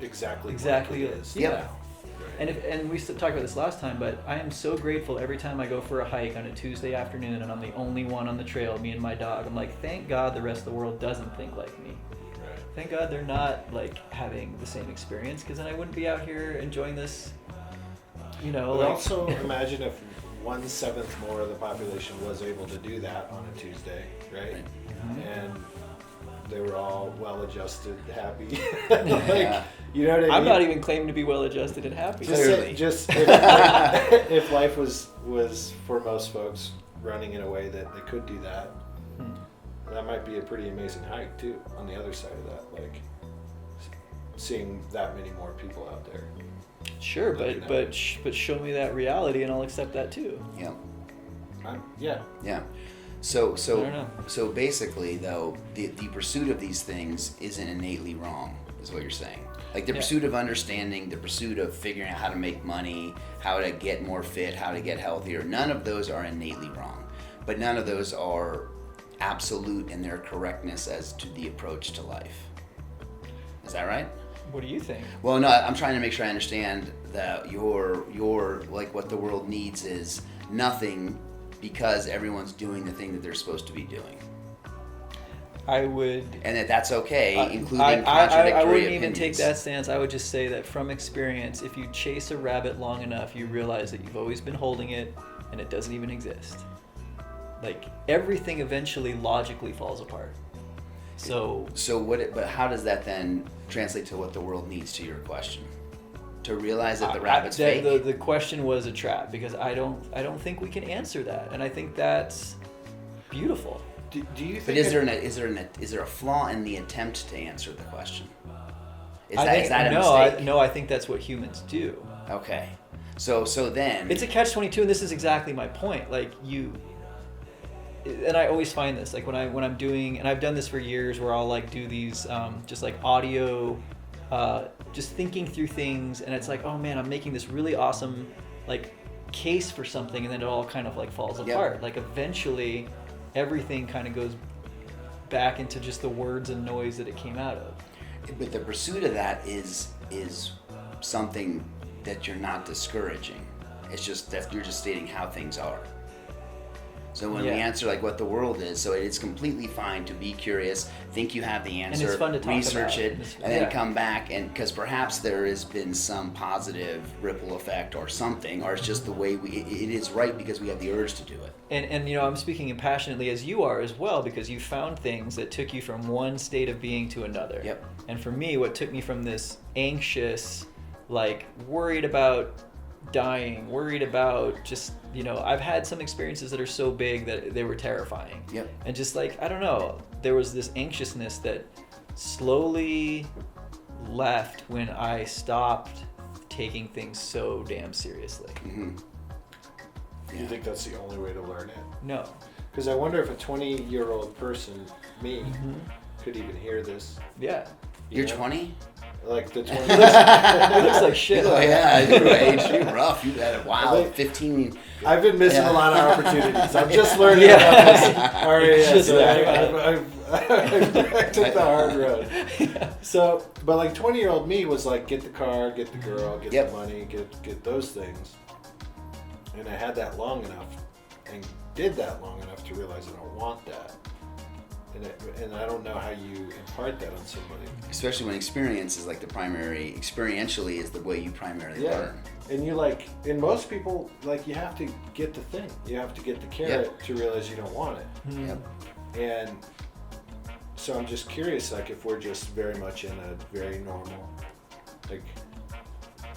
Exactly exactly what it is. yeah. Yep. And we talked about this last time, but I am so grateful every time I go for a hike on a Tuesday afternoon and I'm the only one on the trail, me and my dog. I'm like, thank God the rest of the world doesn't think like me. Right. Thank God they're not, like, having the same experience, because then I wouldn't be out here enjoying this, you know, But like... also imagine if 1/7 more of the population was able to do that on a Tuesday, right? Mhm. And they were all well-adjusted, happy. Yeah. You know what I mean? I'm not even claiming to be well-adjusted and happy. Just if life was for most folks running in a way that they could do that, that might be a pretty amazing hike too. On the other side of that, like seeing that many more people out there. Sure, Living but show me that reality and I'll accept that too. Yeah. Yeah. Yeah. So I don't know. so basically though, the pursuit of these things isn't innately wrong, is what you're saying. Like the Yeah. pursuit of understanding, the pursuit of figuring out how to make money, how to get more fit, how to get healthier, none of those are innately wrong. But none of those are absolute in their correctness as to the approach to life. Is that right? What do you think? Well, no, I'm trying to make sure I understand that your like what the world needs is nothing because everyone's doing the thing that they're supposed to be doing. I would... And that's okay, including I contradictory wouldn't opinions. even take that stance. I would just say that from experience, if you chase a rabbit long enough, you realize that you've always been holding it and it doesn't even exist. Like, everything eventually logically falls apart. So But how does that then translate to what the world needs to your question? To realize that the rabbit's fake? The question was a trap, because I don't think we can answer that, and I think that's beautiful. Do you think? But is there a flaw in the attempt to answer the question? Is I think, that a mistake? I think that's what humans do. Okay. So then It's a catch-22, and this is exactly my point. Like, and I always find this, like when I'm doing, and I've done this for years, where I'll like do these just like audio, just thinking through things, and it's like, oh man, I'm making this really awesome like case for something, and then it all kind of like falls apart. Like eventually, everything kind of goes back into just the words and noise that it came out of. But the pursuit of that is something that you're not discouraging. It's just that you're just stating how things are. So when we answer like what the world is, so it's completely fine to be curious, think you have the answer, And it's fun to talk research about. it, and then come back, and because perhaps there has been some positive ripple effect or something, or it's just the way it is right because we have the urge to do it. And you know, I'm speaking passionately as you are as well, because you found things that took you from one state of being to another. Yep. And for me, what took me from this anxious, like worried about dying, worried about just, you know, I've had some experiences that are so big that they were terrifying. Yep. And just like, I don't know, there was this anxiousness that slowly left when I stopped taking things so damn seriously. Mm-hmm. Do you think that's the only way to learn it? No. Because I wonder if a 20-year-old person, me, could even hear this. Yeah. You're know? 20? Like the 20. It looks like shit. Oh yeah, you're age. You're rough. You've had a wild 15. I've been missing Yeah. a lot of opportunities. I'm just learning Yeah. about this. All right, yeah, Just so learning about I took the hard road. So, but like 20-year-old me was like, get the car, get the girl, get Yep. the money, get those things. And I had that long enough and did that long enough to realize I don't want that. and I don't know how you impart that on somebody. Especially when experience is like the primary, experientially is the way you primarily learn. And you and most people, you have to get the thing. You have to get the carrot to realize you don't want it. Yep. And so I'm just curious, if we're just very much in a very normal,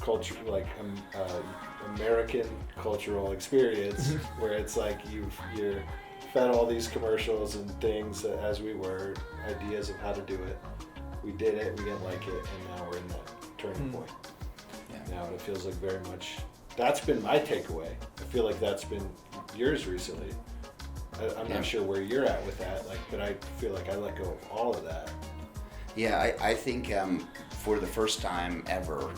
culture, American cultural experience, where it's you're fed all these commercials and things as we were, ideas of how to do it. We did it, we didn't like it, and now we're in that turning point. Yeah. Now it feels like very much, that's been my takeaway. I feel like that's been yours recently. I'm not sure where you're at with that, but I feel like I let go of all of that. Yeah, I think for the first time ever,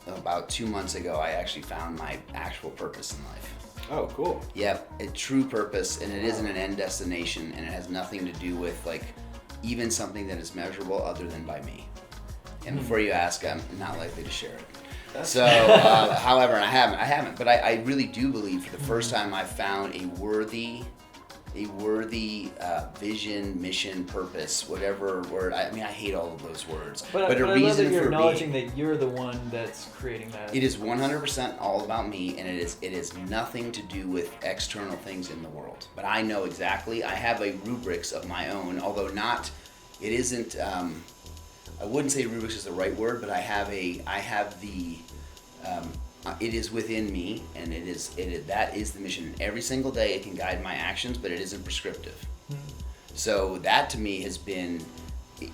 about 2 months ago, I actually found my actual purpose in life. Oh, cool. Yep, a true purpose, and it isn't an end destination, and it has nothing to do with even something that is measurable other than by me. And before you ask, I'm not likely to share it. So, however, and I haven't, but I really do believe for the first time I found a worthy vision, mission, purpose, whatever word. I hate all of those words. But a I reason love that you're for acknowledging being, that you're the one that's creating that. It is 100% all about me, and it is nothing to do with external things in the world. But I know exactly. I have a rubrics of my own, although not. It isn't. I wouldn't say rubrics is the right word, but I have the. It is within me, and that is the mission. Every single day it can guide my actions, but it isn't prescriptive. So that to me has been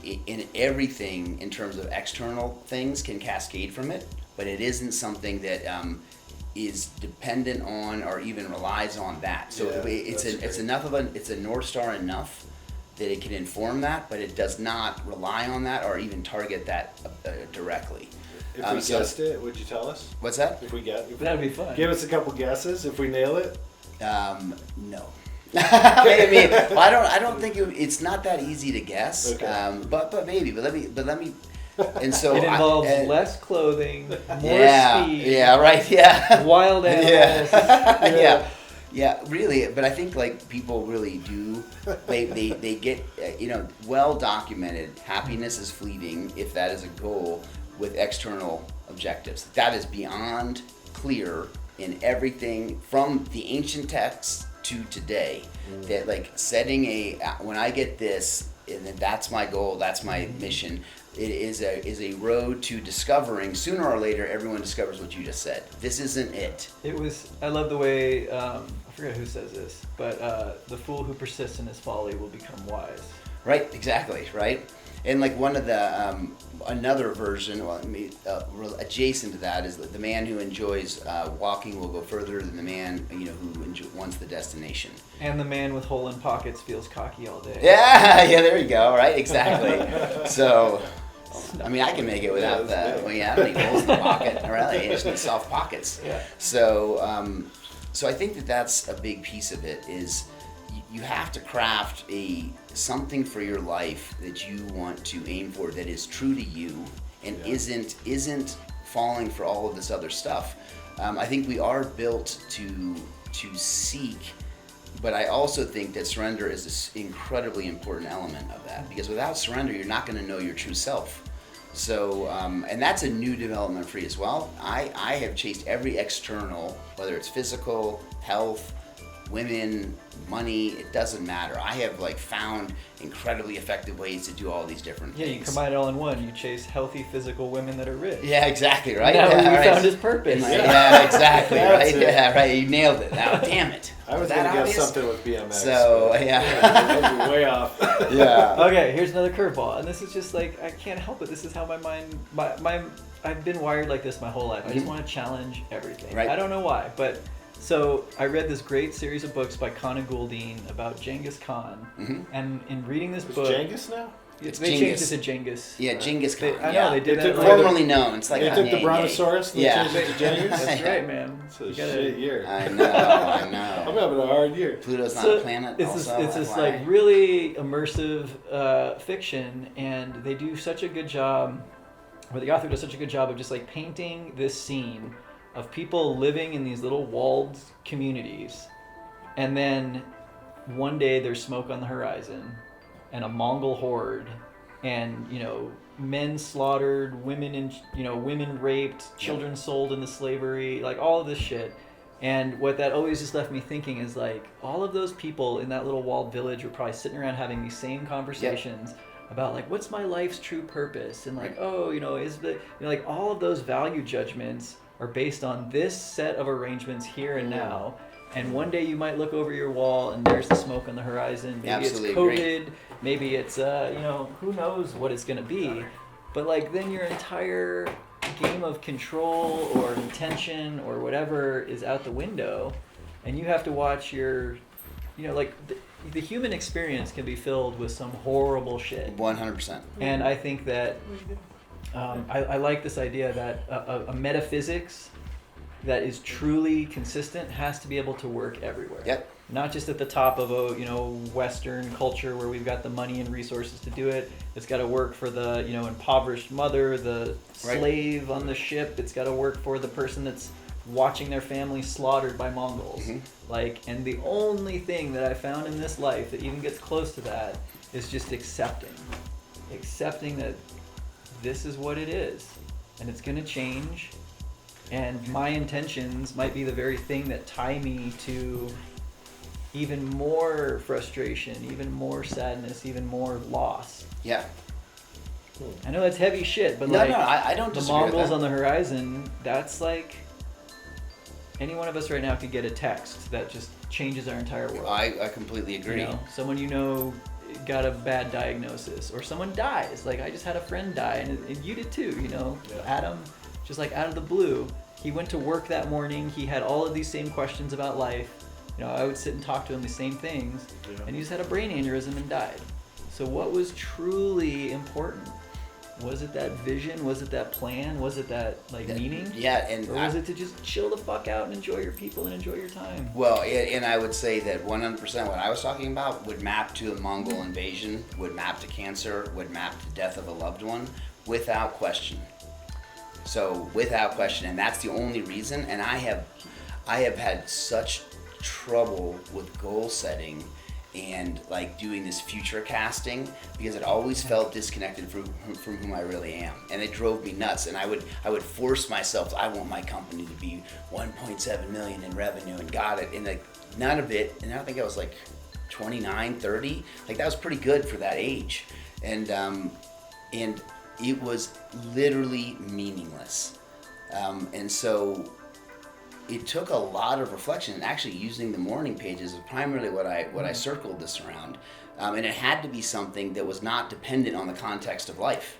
in everything in terms of external things can cascade from it, but it isn't something that is dependent on or even relies on that. So it's a North Star enough that it can inform that, but it does not rely on that or even target that directly. If we guessed it, would you tell us? What's that? That'd be fun. Give us a couple guesses if we nail it. No. I don't think it's not that easy to guess. Okay. But maybe. But let me. And so it involves less clothing, more speed. Yeah. Right. Yeah. Wild animals. Yeah. Really. But I think people really do. They get well documented. Happiness is fleeting if that is a goal. With external objectives. That is beyond clear in everything from the ancient texts to today. That setting when I get this, and then that's my goal, that's my mission. It is a road to discovering. Sooner or later, everyone discovers what you just said. This isn't it. I love the way, I forget who says this, but the fool who persists in his folly will become wise. Right, exactly, right? And one of the another version, adjacent to that, is the man who enjoys walking will go further than the man who wants the destination. And the man with hole in pockets feels cocky all day. Yeah, there you go. Right, exactly. So, I can make it without that. I don't need holes in the pocket. Really, I just need soft pockets. Yeah. So, so I think that's a big piece of it. Is you have to craft something for your life that you want to aim for that is true to you and isn't falling for all of this other stuff. I think we are built to seek, but I also think that surrender is an incredibly important element of that, because without surrender, you're not going to know your true self. So, and that's a new development for you as well. I have chased every external, whether it's physical, health, women, money, it doesn't matter. I have found incredibly effective ways to do all these different things. Yeah, you combine it all in one. You chase healthy physical women that are rich. Yeah, exactly, right? Now we found his purpose. Yeah, exactly, right? Yeah, right. You nailed it. Now, damn it. I was going to guess something with BMX. So, That was way off. Yeah. Okay, here's another curveball. And this is just I can't help it. This is how my mind, I've been wired like this my whole life. I just want to challenge everything. Right. I don't know why, but so I read this great series of books by Kuhn about Genghis Khan. And in reading this book... Genghis now? They Genghis. changed it to Genghis. Yeah, Genghis Khan. I know, they did that. Formerly known. It's they took the Brontosaurus and they changed it to Genghis? That's right, man. It's a shit year. I know. I'm having a hard year. Pluto's not a planet It's also. this really immersive fiction, and they do such a good job, or the author does such a good job of just painting this scene of people living in these little walled communities, and then one day there's smoke on the horizon, and a Mongol horde, and men slaughtered, women women raped, children sold into slavery, like all of this shit. And what that always just left me thinking is like all of those people in that little walled village were probably sitting around having these same conversations about like what's my life's true purpose, and like is the like all of those value judgments are based on this set of arrangements here and now. And one day you might look over your wall and there's the smoke on the horizon. Maybe Absolutely it's COVID. Agree. Maybe it's who knows what it's gonna be. But like then your entire game of control or intention or whatever is out the window, and you have to watch your, the human experience can be filled with some horrible shit. 100%. And I think that I like this idea that a metaphysics that is truly consistent has to be able to work everywhere. Yep. Not just at the top of a Western culture where we've got the money and resources to do it. It's got to work for the impoverished mother, the slave on the ship. It's got to work for the person that's watching their family slaughtered by Mongols. Mm-hmm. And the only thing that I found in this life that even gets close to that is just accepting that this is what it is, and it's going to change. And my intentions might be the very thing that tie me to even more frustration, even more sadness, even more loss. Yeah. I know that's heavy shit, but I don't the disagree with Mongols that. on the horizon, that's like any one of us right now could get a text that just changes our entire world. I completely agree. Someone got a bad diagnosis, or someone dies. Like I just had a friend die, and you did too. Adam, just like out of the blue, he went to work that morning. He had all of these same questions about life. I would sit and talk to him the same things, and he just had a brain aneurysm and died. So what was truly important? Was it that vision? Was it that plan? Was it that meaning? Yeah, or was it to just chill the fuck out and enjoy your people and enjoy your time? Well, and I would say that 100% what I was talking about would map to a Mongol invasion, would map to cancer, would map to death of a loved one, without question. So without question, and that's the only reason. And I have had such trouble with goal setting and doing this future casting because it always felt disconnected from whom I really am, and it drove me nuts. And I would force myself. I want my company to be 1.7 million in revenue, and got it. And none of it. And I think I was 29, 30. That was pretty good for that age, and it was literally meaningless. And so it took a lot of reflection, and actually using the morning pages is primarily what I circled this around. And it had to be something that was not dependent on the context of life.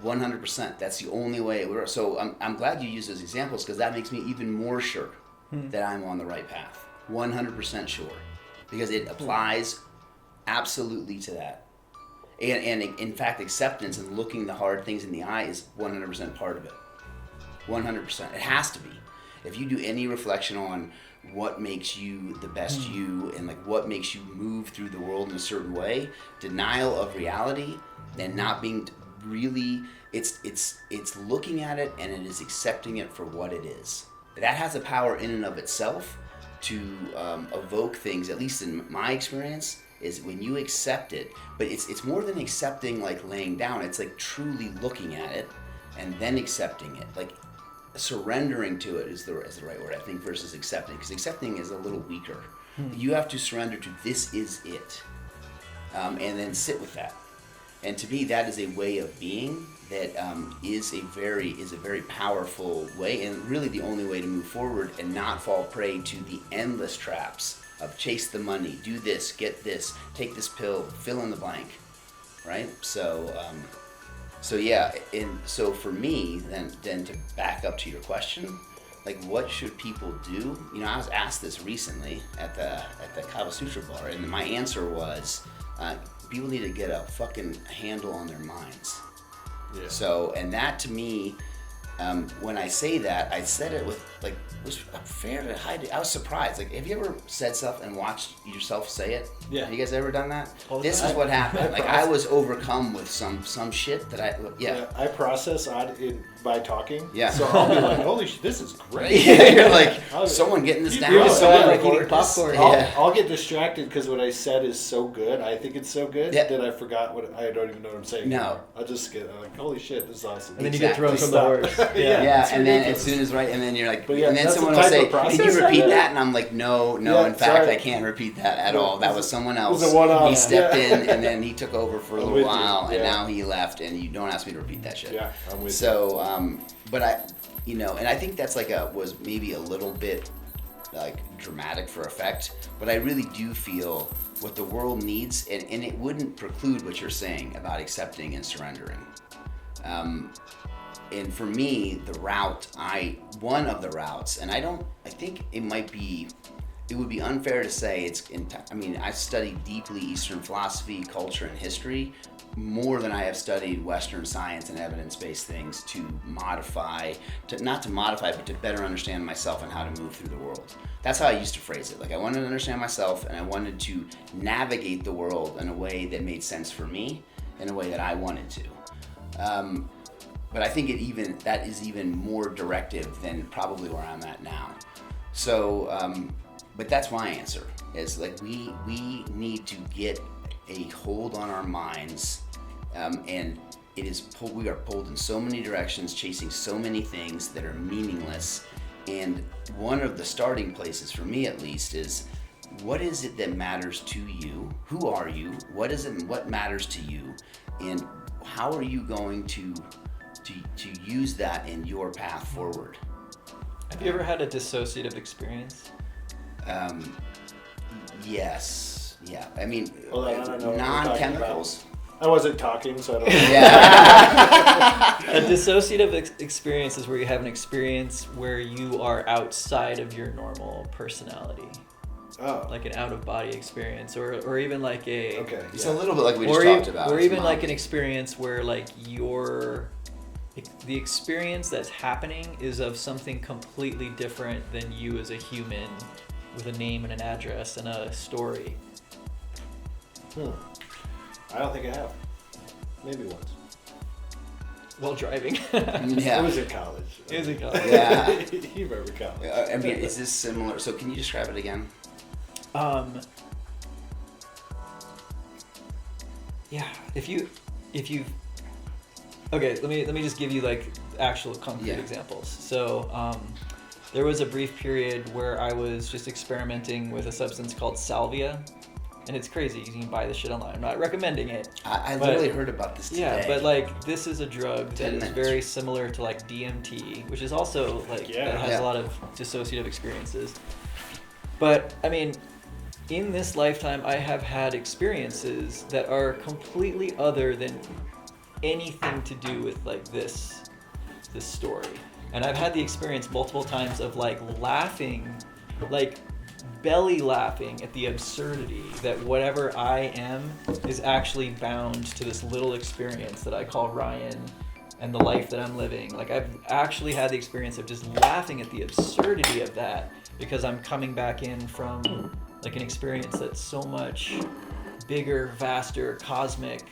100%. That's the only way it works. So I'm glad you used those examples, because that makes me even more sure that I'm on the right path. 100% sure. Because it applies absolutely to that. And in fact, acceptance and looking the hard things in the eye is 100% part of it. 100%. It has to be. If you do any reflection on what makes you the best you, and what makes you move through the world in a certain way, denial of reality and not being really, it's looking at it and it is accepting it for what it is. That has a power in and of itself to evoke things, at least in my experience, is when you accept it. But it's more than accepting laying down. It's truly looking at it and then accepting it. Surrendering to it is the right word, I think, versus accepting, because accepting is a little weaker. You have to surrender to this is it, and then sit with that. And to me, that is a way of being that is a very powerful way, and really the only way to move forward and not fall prey to the endless traps of chase the money, do this, get this, take this pill, fill in the blank, right? So yeah, and so for me, then to back up to your question, what should people do? I was asked this recently at the Kava Sutra bar, and my answer was, people need to get a fucking handle on their minds. Yeah. So, and that to me when I say that, I said it with like, it was a fairly high. I was surprised. Like, have you ever said stuff and watched yourself say it? Yeah. Have you guys ever done that? This time. is what happened. Like, I was overcome with some shit that I process by talking. Yeah. So I'll be like, holy shit, this is great. Yeah, you're like, someone getting this down. You're just someone like eating popcorn. I'll get distracted because what I said is so good. I think it's so good that I forgot I don't even know what I'm saying. No. Anymore. I'll just I'm like, holy shit, this is awesome. And then you get thrown from the horse. Yeah, and then ridiculous. as soon as and then you're like, yeah, and then that's someone the will type say, of process. can you repeat that? And I'm like, no, Yeah, in fact, sorry. I can't repeat that at all. That was someone else. It was a one-off. He stepped Yeah. in, and then he took over for a I'm little with you. while, and Yeah. now he left, and you don't ask me to repeat that shit. Yeah, I'm with you. So, but I, and I think that's was maybe a little bit like dramatic for effect, but I really do feel what the world needs, and it wouldn't preclude what you're saying about accepting and surrendering. And for me, one of the routes, and I think it would be unfair to say I've studied deeply Eastern philosophy, culture, and history, more than I have studied Western science and evidence-based things not to modify, but to better understand myself and how to move through the world. That's how I used to phrase it. Like, I wanted to understand myself, and I wanted to navigate the world in a way that made sense for me, in a way that I wanted to. But I think that is even more directive than probably where I'm at now. So, but that's my answer. Is like we need to get a hold on our minds, and we are pulled in so many directions, chasing so many things that are meaningless. And one of the starting places for me, at least, is what is it that matters to you? Who are you? What is it? What matters to you? And how are you going to use that in your path forward? Have you ever had a dissociative experience? Yes. Yeah. I mean, Hold on, I don't know what you're non-chemicals. I wasn't talking, so I don't know. Yeah. A dissociative experience is where you have an experience where you are outside of your normal personality. Oh. Like an out-of-body experience, or even like a... Okay. It's yeah. a little bit like we just talked about. Or It's even like mild. an experience where like the experience that's happening is of something completely different than you as a human with a name and an address and a story. I don't think I have. Maybe once. While driving. Yeah. It was in college. It was in college. Yeah. You remember college. I mean, is this similar? So can you describe it again? Yeah. If you okay, let me just give you like actual concrete examples. So there was a brief period where I was just experimenting with a substance called salvia, and it's crazy. You can buy this shit online. I'm not recommending it. I literally heard about this today. Yeah, but like this is a drug that 10 is minutes. very similar to like DMT, which is also like that has a lot of dissociative experiences. But I mean, in this lifetime, I have had experiences that are completely other than anything to do with like this story. And I've had the experience multiple times of like laughing, like belly laughing at the absurdity that whatever I am is actually bound to this little experience that I call Ryan and the life that I'm living. Like I've actually had the experience of just laughing at the absurdity of that because I'm coming back in from like an experience that's so much bigger, vaster, cosmic.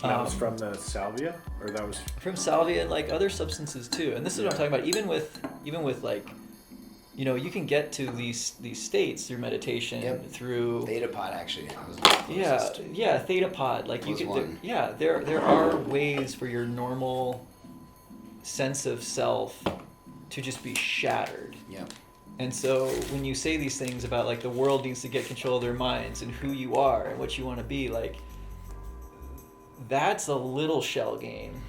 That was from the salvia, or that was From salvia and like other substances too. And this is what I'm talking about. Even with like, you know, you can get to these states through meditation, through Theta pod actually. theta pod. Like you Was can, one. there are ways for your normal sense of self to just be shattered. Yep. And so when you say these things about like the world needs to get control of their minds and who you are and what you want to be, like that's a little shell game.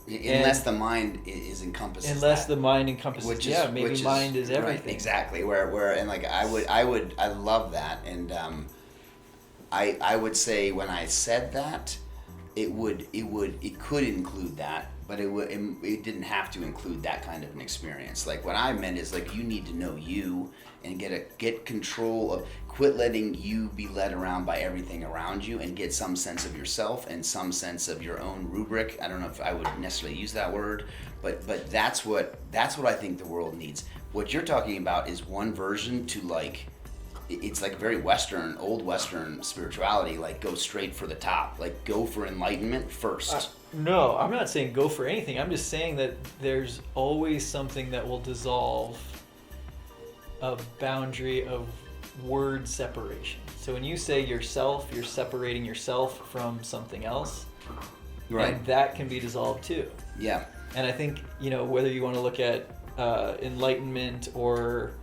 Unless the mind is encompasses. Unless that. the mind encompasses, maybe mind is everything. Right, exactly. Where and like I love that, and I would say when I said that, it could include that, but it didn't have to include that kind of an experience. Like what I meant is like you need to know you and get control of, quit letting you be led around by everything around you and get some sense of yourself and some sense of your own rubric. I don't know if I would necessarily use that word, but that's what I think the world needs. What you're talking about is one version to like, it's like very Western, old Western spirituality, like go straight for the top, like go for enlightenment first. No, I'm not saying go for anything. I'm just saying that there's always something that will dissolve a boundary of word separation. So when you say yourself, you're separating yourself from something else. Right. And that can be dissolved too. Yeah. And I think, whether you want to look at enlightenment or,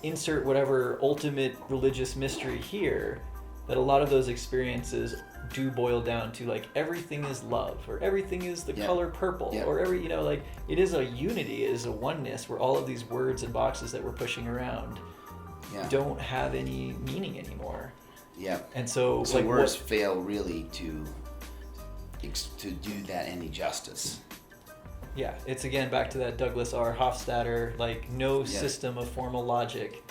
insert whatever ultimate religious mystery here, that a lot of those experiences do boil down to like everything is love, or everything is the color purple, or it is a unity, it is a oneness where all of these words and boxes that we're pushing around don't have any meaning anymore. Yeah. And so words fail really to do that any justice. Yeah, it's again back to that Douglas R. Hofstadter, no system of formal logic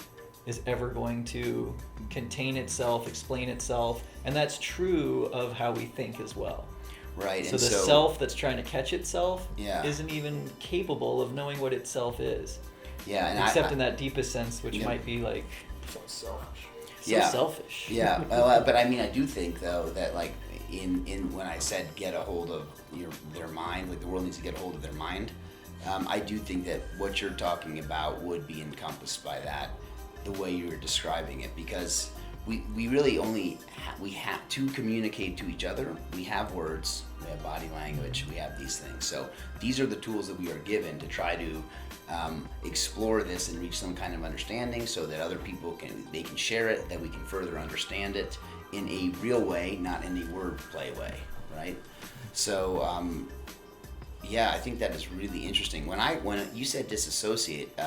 is ever going to contain itself, explain itself, and that's true of how we think as well. Right. So the self that's trying to catch itself isn't even capable of knowing what itself is. Yeah, and except in that deepest sense, which might be like so selfish. Selfish. Yeah, but I mean, I do think though that in when I said get a hold of their mind, the world needs to get a hold of their mind. I do think that what you're talking about would be encompassed by that, the way you're describing it, because we really only we have to communicate to each other. We have words, we have body language, we have these things. So these are the tools that we are given to try to explore this and reach some kind of understanding, so that other people can share it, that we can further understand it in a real way, not in a wordplay way, right? So I think that is really interesting. When you said disassociate,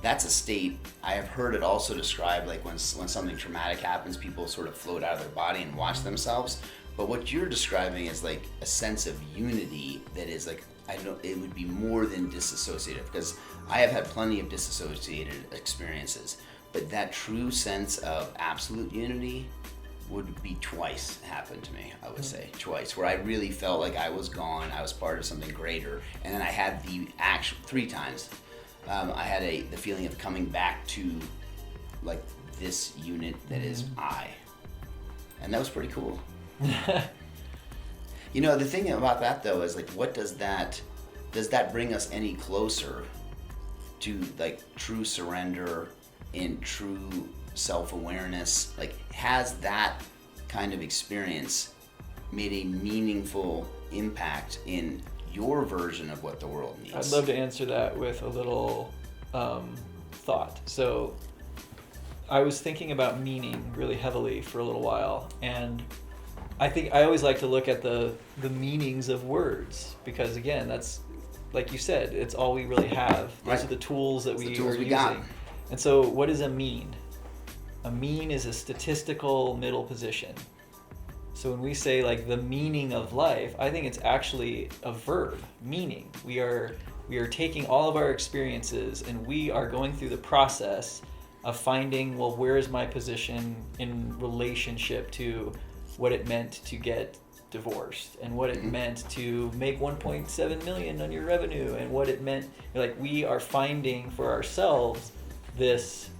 that's a state. I have heard it also described when something traumatic happens, people sort of float out of their body and watch themselves. But what you're describing is a sense of unity that is it would be more than disassociative, because I have had plenty of disassociated experiences, but that true sense of absolute unity would be twice happened to me, I would say, twice, where I really felt like I was gone, I was part of something greater, and then I had the actual 3 times. I had the feeling of coming back to this unit that is I, and that was pretty cool. The thing about that though is what does that bring us any closer to true surrender and true self-awareness? Has that kind of experience made a meaningful impact in your version of what the world needs? I'd love to answer that with a little thought. So I was thinking about meaning really heavily for a little while, and I think I always like to look at the meanings of words, because again, that's like you said, it's all we really have. Those are the tools that we are using. Got. And so what is a mean? A mean is a statistical middle position. So when we say the meaning of life, I think it's actually a verb, meaning. We are taking all of our experiences and we are going through the process of finding, where is my position in relationship to what it meant to get divorced, and what it meant to make 1.7 million on your revenue, and what it meant, we are finding for ourselves this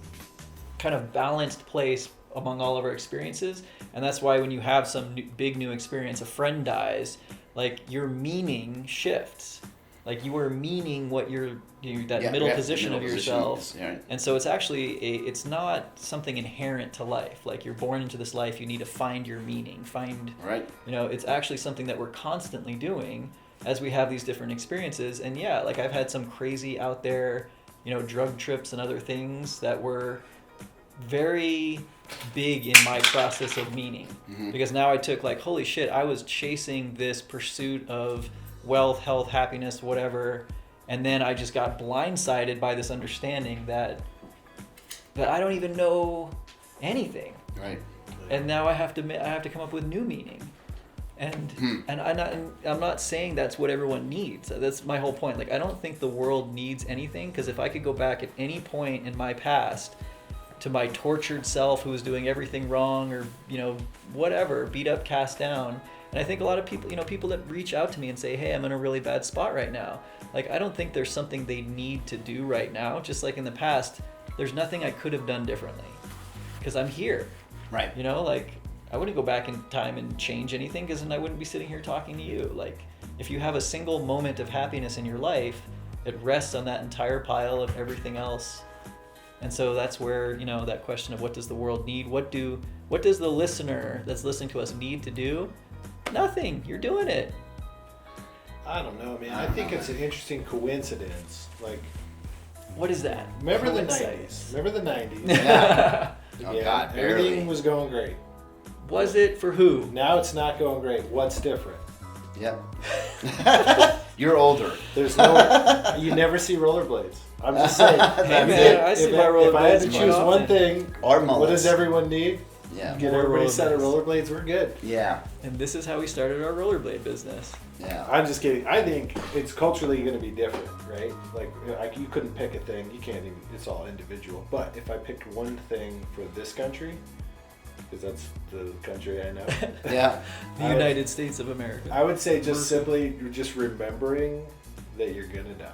kind of balanced place among all of our experiences. And that's why when you have some big new experience, a friend dies, your meaning shifts. You are meaning what middle position of yourself. And so it's actually it's not something inherent to life. You're born into this life, you need to find your meaning, it's actually something that we're constantly doing as we have these different experiences. And I've had some crazy out there, drug trips and other things that were very big in my process of meaning, because now I took holy shit, I was chasing this pursuit of wealth, health, happiness, whatever, and then I just got blindsided by this understanding that I don't even know anything, right? And now I have to come up with new meaning, and I'm not saying that's what everyone needs. That's my whole point. I don't think the world needs anything, because if I could go back at any point in my past to my tortured self who was doing everything wrong, or whatever, beat up, cast down. And I think a lot of people, people that reach out to me and say, hey, I'm in a really bad spot right now. Like, I don't think there's something they need to do right now. Just like in the past, there's nothing I could have done differently because I'm here. Right. Like, I wouldn't go back in time and change anything, because then I wouldn't be sitting here talking to you. Like, if you have a single moment of happiness in your life, it rests on that entire pile of everything else. And so that's where, that question of what does the world need? What does the listener that's listening to us need to do? Nothing. You're doing it. I don't know, man. I think it's an interesting coincidence. Like, what is that? Remember the Coincidence. 90s? Remember the 90s? Yeah. Oh, Yeah, God, barely. everything was going great. Was it for who? Now it's not going great. What's different? Yep. You're older. There's no. You never see rollerblades. I'm just saying. Hey, man, I see my If I had to rollerblades choose quite one often. thing, Or what mullets. does everyone need? Yeah. Get More everybody a set of rollerblades. rollerblades. We're good. Yeah. And this is how we started our rollerblade business. Yeah. I'm just kidding. I think it's culturally going to be different, right? Like you couldn't pick a thing. You can't even. It's all individual. But if I picked one thing for this country, because that's the country I know, Yeah. The United States of America. I would say just simply just remembering that you're gonna die.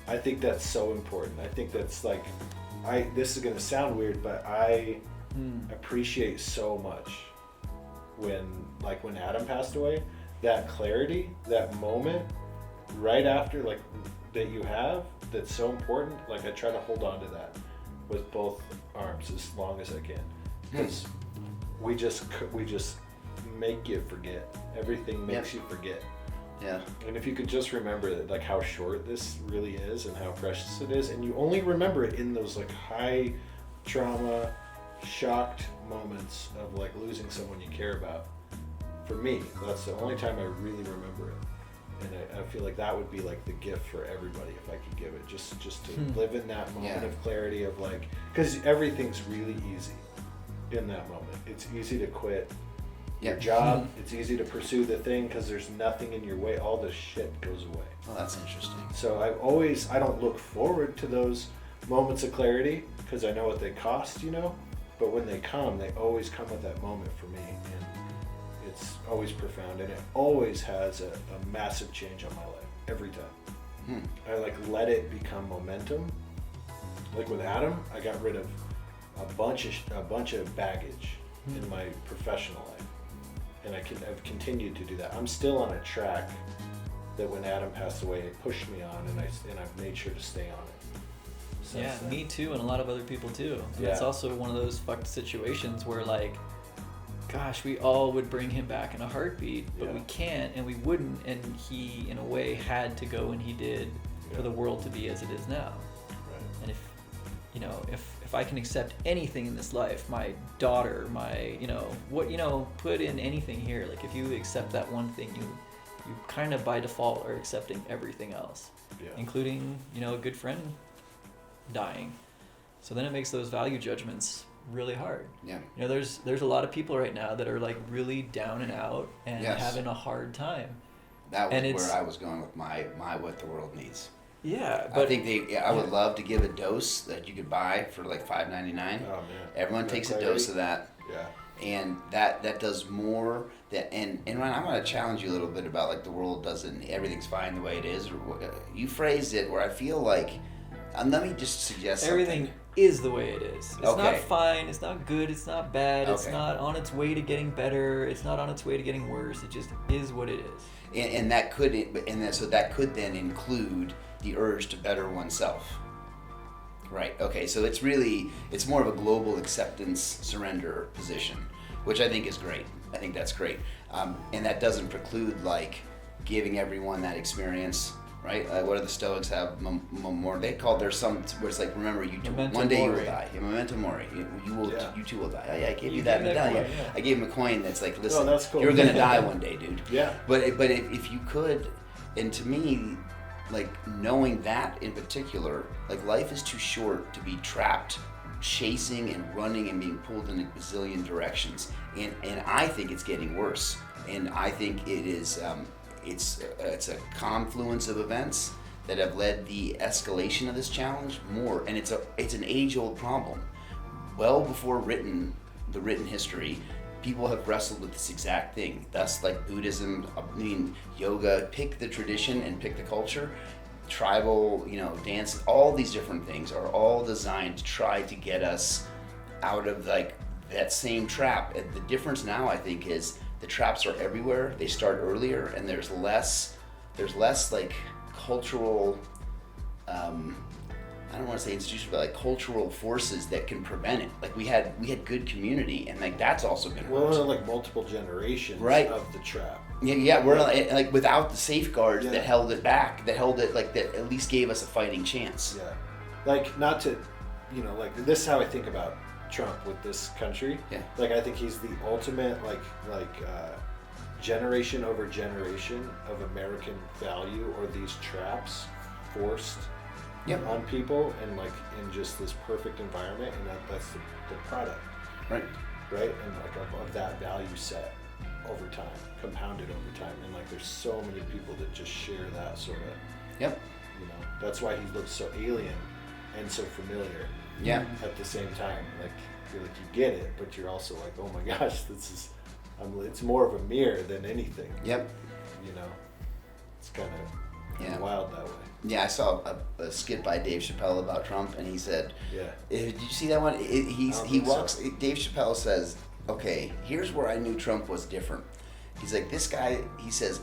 I think that's so important. I think that's like, this is gonna sound weird, but I appreciate so much when Adam passed away, that clarity, that moment right after, like, that you have, that's so important. Like, I try to hold on to that with both arms as long as I can, because we just make you forget. Everything makes you forget. Yeah. And if you could just remember that, like, how short this really is and how precious it is, and you only remember it in those like high trauma, shocked moments of like losing someone you care about. For me, that's the only time I really remember it. And I feel like that would be like the gift for everybody if I could give it, just to live in that moment of clarity of like, because everything's really easy in that moment. It's easy to quit your job. It's easy to pursue the thing because there's nothing in your way. All the shit goes away. Well, that's interesting. So I don't look forward to those moments of clarity because I know what they cost, but when they come, they always come at that moment for me. And it's always profound, and it always has a massive change on my life every time. I like let it become momentum. Like with Adam, I got rid of a bunch of baggage in my professional life, and I've continued to do that. I'm still on a track that when Adam passed away, it pushed me on, and I've made sure to stay on it. Yeah, Since then. me too, and a lot of other people too. And it's also one of those fucked situations where, like, gosh, we all would bring him back in a heartbeat, but we can't, and we wouldn't, and he, in a way, had to go when he did for the world to be as it is now. Right. And if I can accept anything in this life, my daughter, put in anything here. Like, if you accept that one thing, you kind of by default are accepting everything else, including, a good friend dying. So then it makes those value judgments really hard. Yeah. There's a lot of people right now that are like really down and out and having a hard time. That was where I was going with my what the world needs. Yeah, but I think I would love to give a dose that you could buy for like $5.99. Oh man. Everyone takes a dose of that. Yeah. And that does more that, and Ryan, I'm going to challenge you a little bit about like the world everything's fine the way it is, or you phrased it where I feel like, let me just suggest everything something. is the way it is. It's Okay. not fine, it's not good, it's not bad, it's Okay. not on its way to getting better, it's not on its way to getting worse, it just is what it is. And that could then include the urge to better oneself. Right. Okay. So it's more of a global acceptance, surrender position, which I think is great. I think that's great. And that doesn't preclude like giving everyone that experience. Right. What do the Stoics have? More. They called there some where it's like, remember, Memento one day you mori. will die. Memento mori. You too will die. I gave you You that gave that medallion. coin, yeah. I gave him a coin that's like, listen, that's cool. you're gonna die one day, dude. Yeah. But if you could, and to me, like knowing that in particular, like life is too short to be trapped, chasing and running and being pulled in a bazillion directions. And I think it's getting worse. And I think it is, it's a confluence of events that have led the escalation of this challenge more, and it's an age-old problem. Well before the written history, people have wrestled with this exact thing. Thus, like Buddhism, yoga, pick the tradition and pick the culture. Tribal, dance, all these different things are all designed to try to get us out of like that same trap. And the difference now, I think, is the traps are everywhere. They start earlier, and there's less like cultural, I don't want to say institution, but like cultural forces that can prevent it. Like we had good community, and like that's also been hurt. Well, like multiple generations of the trap. Yeah, we're like without the safeguards that held it back, that at least gave us a fighting chance. Yeah, like not to, like this is how I think about Trump with this country. Yeah. Like I think he's the ultimate like generation over generation of American value, or these traps forced on people, and like in just this perfect environment, and that's the product. Right. And like of that value set over time, compounded over time, and like there's so many people that just share that sort of. That's why he looks so alien and so familiar. Yeah. At the same time, like you're like you get it, but you're also like, oh my gosh, it's more of a mirror than anything. Yep. It's kind of wild that way. Yeah, I saw a skit by Dave Chappelle about Trump, and he said, "Yeah, did you see that one?" He walks. So. Dave Chappelle says, "Okay, here's where I knew Trump was different." He's like, this guy. He says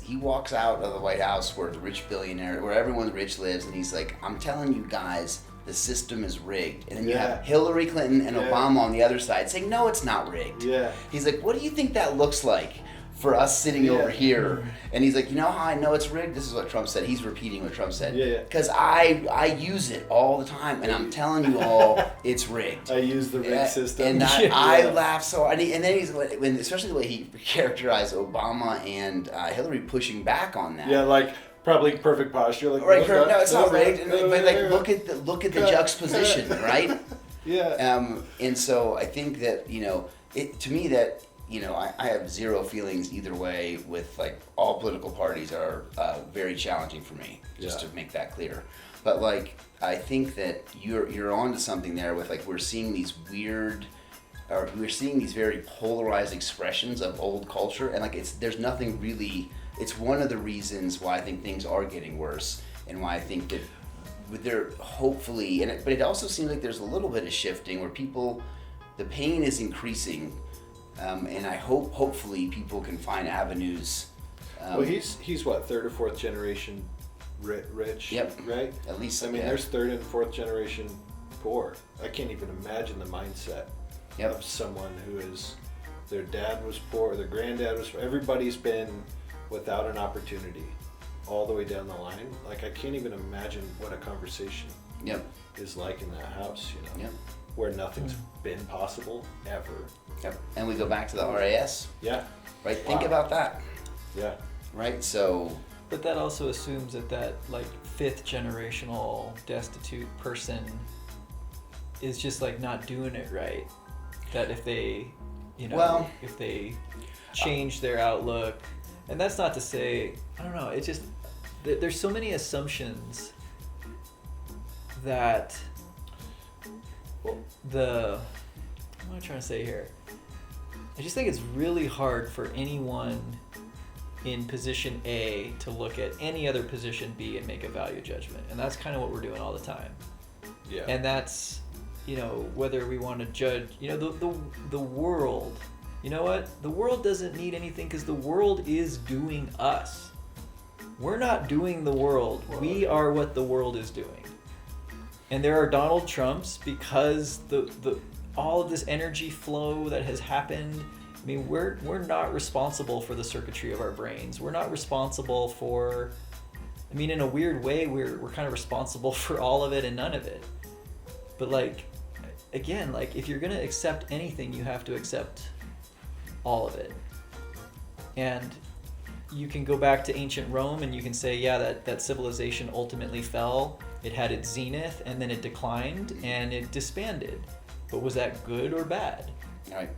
he walks out of the White House where the rich billionaire, where everyone rich lives, and he's like, "I'm telling you guys, the system is rigged." And then you have Hillary Clinton and Obama on the other side saying, "No, it's not rigged." Yeah. He's like, "What do you think that looks like for us sitting over here?" And he's like, "You know how I know it's rigged?" This is what Trump said. He's repeating what Trump said. Because I use it all the time, and I'm telling you all, it's rigged. I use the rigged system. And I laugh so hard. And then especially the way he characterized Obama and Hillary pushing back on that. Yeah, like probably perfect posture. Like, right, no, it's not rigged. But like, look at the juxtaposition, right? Yeah. And so I think that to me that. I have zero feelings either way with like all political parties are very challenging for me, just to make that clear. But like I think that you're onto something there with like we're seeing these very polarized expressions of old culture, and like there's nothing really. It's one of the reasons why I think things are getting worse, and why I think that they're hopefully but it also seems like there's a little bit of shifting where the pain is increasing. And I hopefully people can find avenues. Well, he's what, third or fourth generation rich? Yep. Right? At least. There's third and fourth generation poor. I can't even imagine the mindset of someone who is, their dad was poor, their granddad was poor. Everybody's been without an opportunity all the way down the line. Like I can't even imagine what a conversation is like in that house, where nothing's been possible ever. Yep. And we go back to the RAS. Yeah. Right. Think about that. Yeah. Right. So. But that also assumes that like fifth generational destitute person is just like not doing it right. That if they, if they change their outlook, and that's not to say, I don't know. It's just there's so many assumptions that what am I trying to say here? I just think it's really hard for anyone in position A to look at any other position B and make a value judgment. And that's kind of what we're doing all the time. Yeah. And that's, whether we want to judge, the world, you know what? The world doesn't need anything because the world is doing us. We're not doing the world. We are what the world is doing. And there are Donald Trumps because the all of this energy flow that has happened. I mean, we're not responsible for the circuitry of our brains. We're not responsible for, in a weird way, we're kind of responsible for all of it and none of it. But like, again, like if you're gonna accept anything, you have to accept all of it. And you can go back to ancient Rome and you can say, that civilization ultimately fell. It had its zenith and then it declined and it disbanded. But was that good or bad? Right.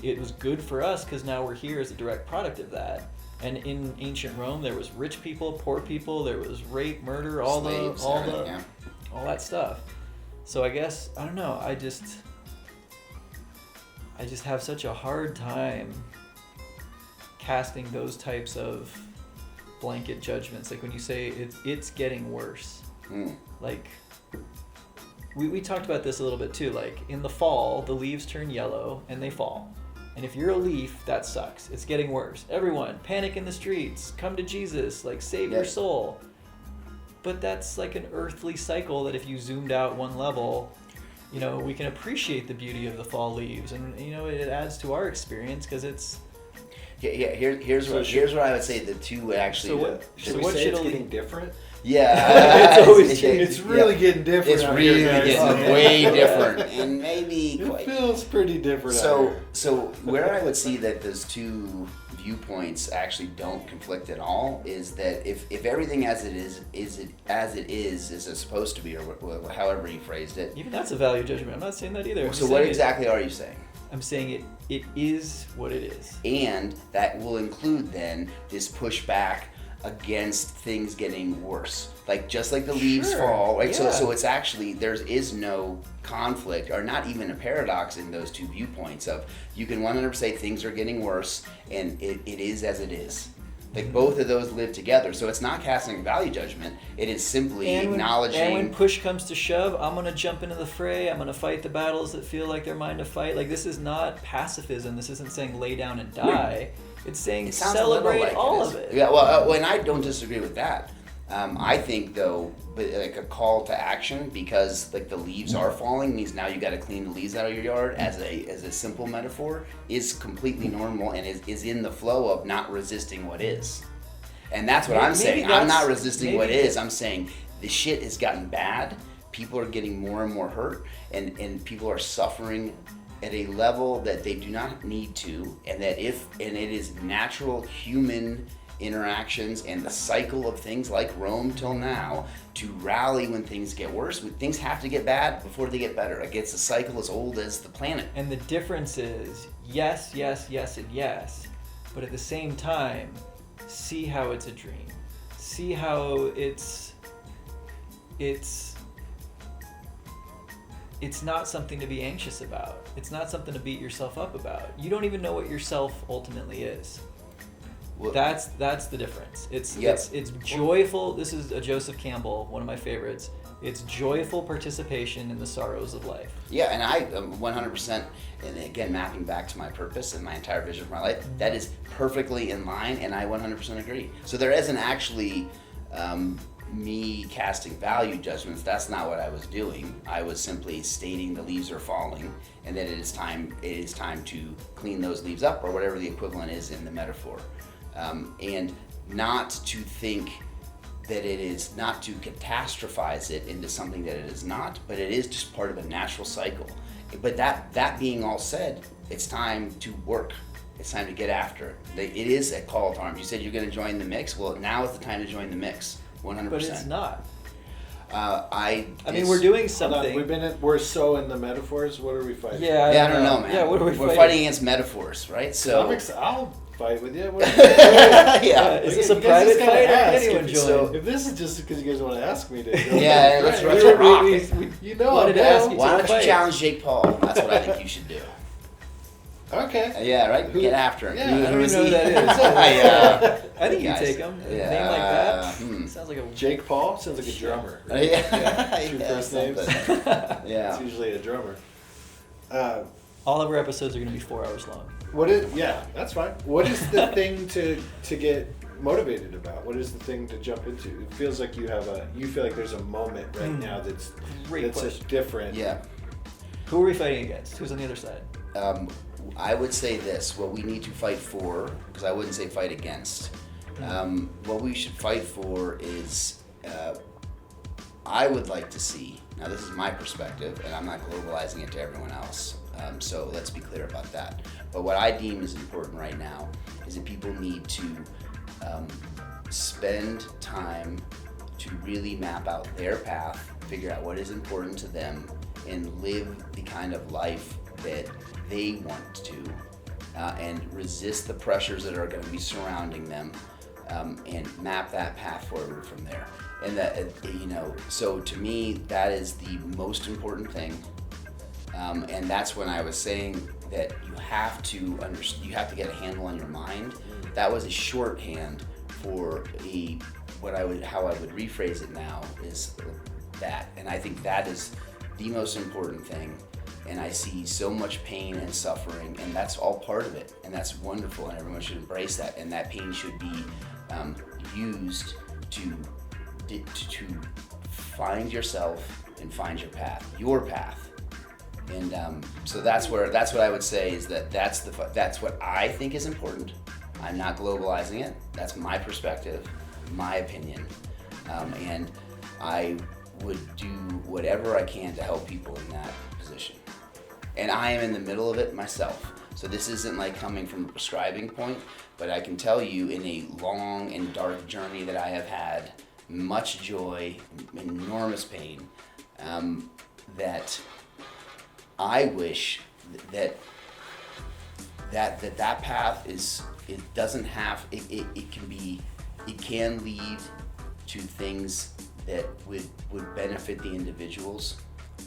It was good for us because now we're here as a direct product of that. And in ancient Rome, there was rich people, poor people, there was rape, murder, all Slaves, everything, that stuff. So I guess, I don't know, I just have such a hard time casting those types of blanket judgments. Like when you say it's getting worse. Like we talked about this a little bit too. Like in the fall, the leaves turn yellow and they fall. And if you're a leaf, that sucks. It's getting worse. Everyone, panic in the streets. Come to Jesus. Like, save your soul. But that's like an earthly cycle that if you zoomed out one level, you know, we can appreciate the beauty of the fall leaves. And, you know, it adds to our experience because it's... Here's where I would say the two actually... So what should it's getting different? Yeah. It's really getting different. It's really getting way different. And maybe it feels pretty different. So where I would see that those two viewpoints actually don't conflict at all is that if everything as it is it supposed to be, or however you phrased it. Even that's a value judgment. I'm not saying that either. So what exactly are you saying? I'm saying it is what it is. And that will include then this pushback against things getting worse, like just like the leaves fall, right? Yeah. So it's actually there is no conflict or not even a paradox in those two viewpoints of you can 100% say things are getting worse and it is as it is. Like both of those live together. So it's not casting a value judgment. It is simply acknowledging. And when push comes to shove, I'm going to jump into the fray. I'm going to fight the battles that feel like they're mine to fight. Like this is not pacifism. This isn't saying lay down and die. It's saying celebrate like all of it. Yeah, well, and I don't disagree with that. I think though, but like a call to action because like the leaves are falling means now you got to clean the leaves out of your yard as a simple metaphor is completely normal and is in the flow of not resisting what is. And that's what I'm saying. I'm not resisting what is. I'm saying the shit has gotten bad. People are getting more and more hurt and people are suffering at a level that they do not need to, and that it is natural human interactions and the cycle of things like Rome till now to rally when things get worse. Things have to get bad before they get better. Like it's a cycle as old as the planet. And the difference is yes, yes, yes, and yes, but at the same time, see how it's a dream. See how it's not something to be anxious about. It's not something to beat yourself up about. You don't even know what yourself ultimately is. Well, that's the difference. It's joyful. This is a Joseph Campbell, one of my favorites. It's joyful participation in the sorrows of life. Yeah, and I 100%, and again, mapping back to my purpose and my entire vision of my life, that is perfectly in line, and I 100% agree. So there isn't actually me casting value judgments. That's not what I was doing. I was simply stating the leaves are falling and that it is time to clean those leaves up or whatever the equivalent is in the metaphor. And not to think that it is, not to catastrophize it into something that it is not, but it is just part of a natural cycle. But that being all said, it's time to work. It's time to get after it. It is a call to arms. You said you're going to join the mix. Well, now is the time to join the mix. 100%. But it's not. I mean, we're doing something. We're so in the metaphors. What are we fighting? Yeah, I don't know, man. Yeah, what are we We're fighting against metaphors, right? So I'll fight with you. Yeah. Is this a private fight or can anyone join? If this is just because you guys want to ask me to, yeah, let's rock. You know, wanted to ask you. Why don't you challenge Jake Paul? That's what I think you should do. Okay. Yeah, right. Get after him. Yeah, I don't even know who that is. I think you Guys. take him. Yeah. A name like that sounds like a Jake Paul sounds like a drummer. Right? Yeah. Two first names. Yeah. It's usually a drummer. All of our episodes are going to be 4 hours long. That's fine. What is the thing to get motivated about? What is the thing to jump into? It feels like you feel like there's a moment right now that's just different. Yeah. Who are we fighting against? Who's on the other side? I would say this, what we need to fight for, because I wouldn't say fight against, what we should fight for is, I would like to see, now this is my perspective, and I'm not globalizing it to everyone else, so let's be clear about that, but what I deem is important right now is that people need to spend time to really map out their path, figure out what is important to them, and live the kind of life that they want to, and resist the pressures that are going to be surrounding them, and map that path forward from there. And that, so to me, that is the most important thing. And that's when I was saying that you have to get a handle on your mind. That was a shorthand for how I would rephrase it now is that. And I think that is the most important thing. And I see so much pain and suffering, and that's all part of it. And that's wonderful, and everyone should embrace that. And that pain should be used to find yourself and find your path. And so that's what I would say is that's what I think is important. I'm not globalizing it. That's my perspective, my opinion, and I would do whatever I can to help people in that position. And I am in the middle of it myself. So this isn't like coming from a prescribing point, but I can tell you in a long and dark journey that I have had, much joy, enormous pain, that I wish that path it can lead to things that would benefit the individuals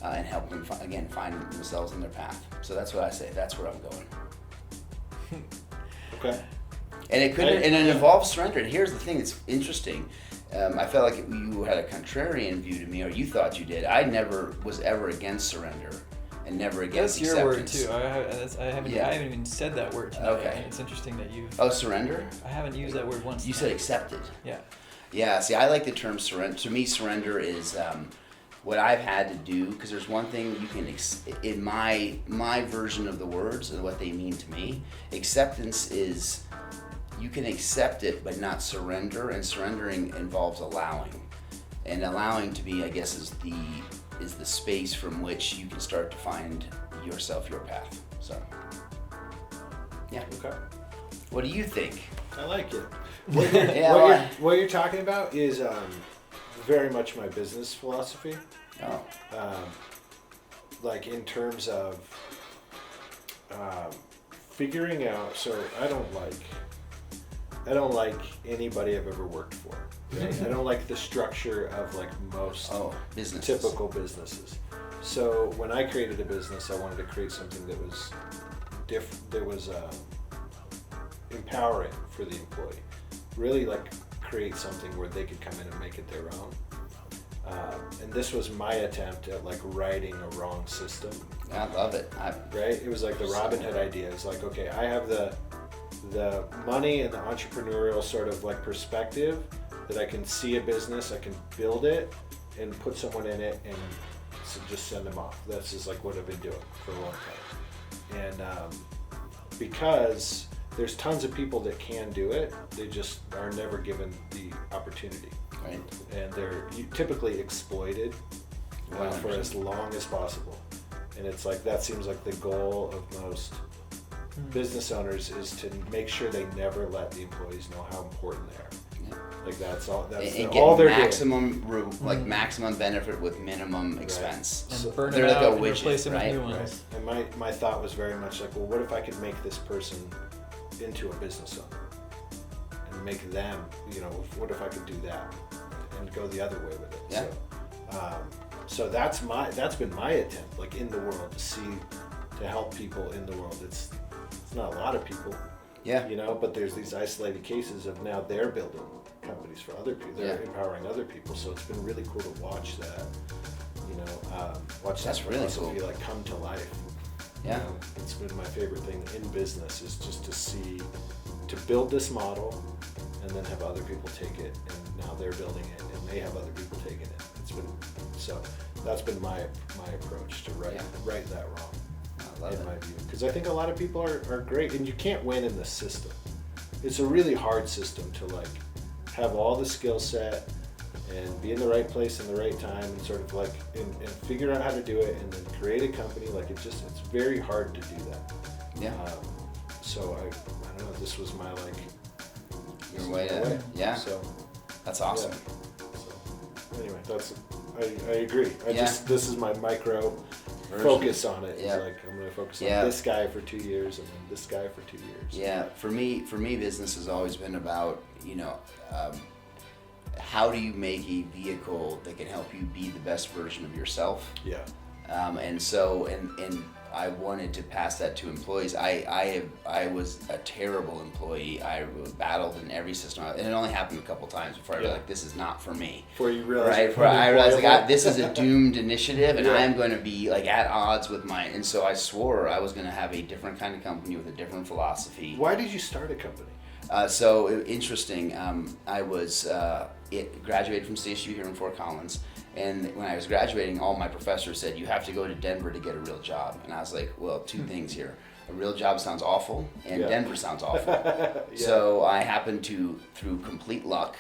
and help them find themselves in their path. So that's what I say. That's where I'm going. Okay. And it involves surrender. And here's the thing that's interesting. I felt like you had a contrarian view to me, or you thought you did. I never was ever against surrender. And never against That's your acceptance. word too. I haven't even said that word today. Okay. And it's interesting that you've. Oh, surrender? I haven't used that word once. You said accepted. Yeah. Yeah. See, I like the term surrender. To me, surrender is what I've had to do, because there's one thing you can in my version of the words and what they mean to me. Acceptance is you can accept it but not surrender, and surrendering involves allowing, and allowing to be, I guess, is the space from which you can start to find yourself, your path. So, yeah. Okay. What do you think? I like it. What you're talking about is very much my business philosophy. Oh. Like in terms of figuring out. So I don't like anybody I've ever worked for. Right? I don't like the structure of like most businesses. Typical businesses. So when I created a business, I wanted to create something that was empowering for the employee. Really like create something where they could come in and make it their own. And this was my attempt at like writing a wrong system. I love it. Right? It was like the Robin Hood idea. It's like, okay, I have the money and the entrepreneurial sort of like perspective that I can see a business, I can build it and put someone in it and just send them off. That's just like what I've been doing for a long time. And because there's tons of people that can do it, they just are never given the opportunity. Right. And they're typically exploited for as long as possible. And it's like, that seems like the goal of most business owners is to make sure they never let the employees know how important they are. Like that's all. That's all they're doing. Maximum benefit with minimum expense. And So burn they're it like out a and widget, replace them right? with new ones. Right. And my thought was very much like, well, what if I could make this person into a business owner and make them, what if I could do that and go the other way with it? Yeah. So that's been my attempt, like in the world, to help people in the world. It's not a lot of people. Yeah. But there's these isolated cases of now they're building companies for other people. They're empowering other people. So it's been really cool to watch that. That's really cool. Like come to life. Yeah. It's been my favorite thing in business is just to build this model and then have other people take it, and now they're building it and they have other people taking it. That's been my approach to right that wrong. I love in it. my view, because I think a lot of people are great, and you can't win in the system. It's a really hard system to like have all the skill set and be in the right place in the right time and sort of like and figure out how to do it and then create a company. Like it's very hard to do that. Yeah. So I don't know. This was my like Your way to yeah. So that's awesome. Yeah. So anyway, I agree. This is my micro focus on it. Yeah. He's like, I'm going to focus on Yeah. this guy for 2 years and then this guy for 2 years. Yeah, for me, business has always been about, how do you make a vehicle that can help you be the best version of yourself? Yeah. And I wanted to pass that to employees. I was a terrible employee. I battled in every system, and it only happened a couple times before I was like, this is not for me. Before you realize, right? Before I realized like this is a doomed initiative, and I am going to be like at odds with mine. And so I swore I was going to have a different kind of company with a different philosophy. Why did you start a company? Interesting. I was graduated from CSU here in Fort Collins, and when I was graduating, all my professors said you have to go to Denver to get a real job. And I was like, well, two things here: a real job sounds awful, and Denver sounds awful. So I happened to, through complete luck,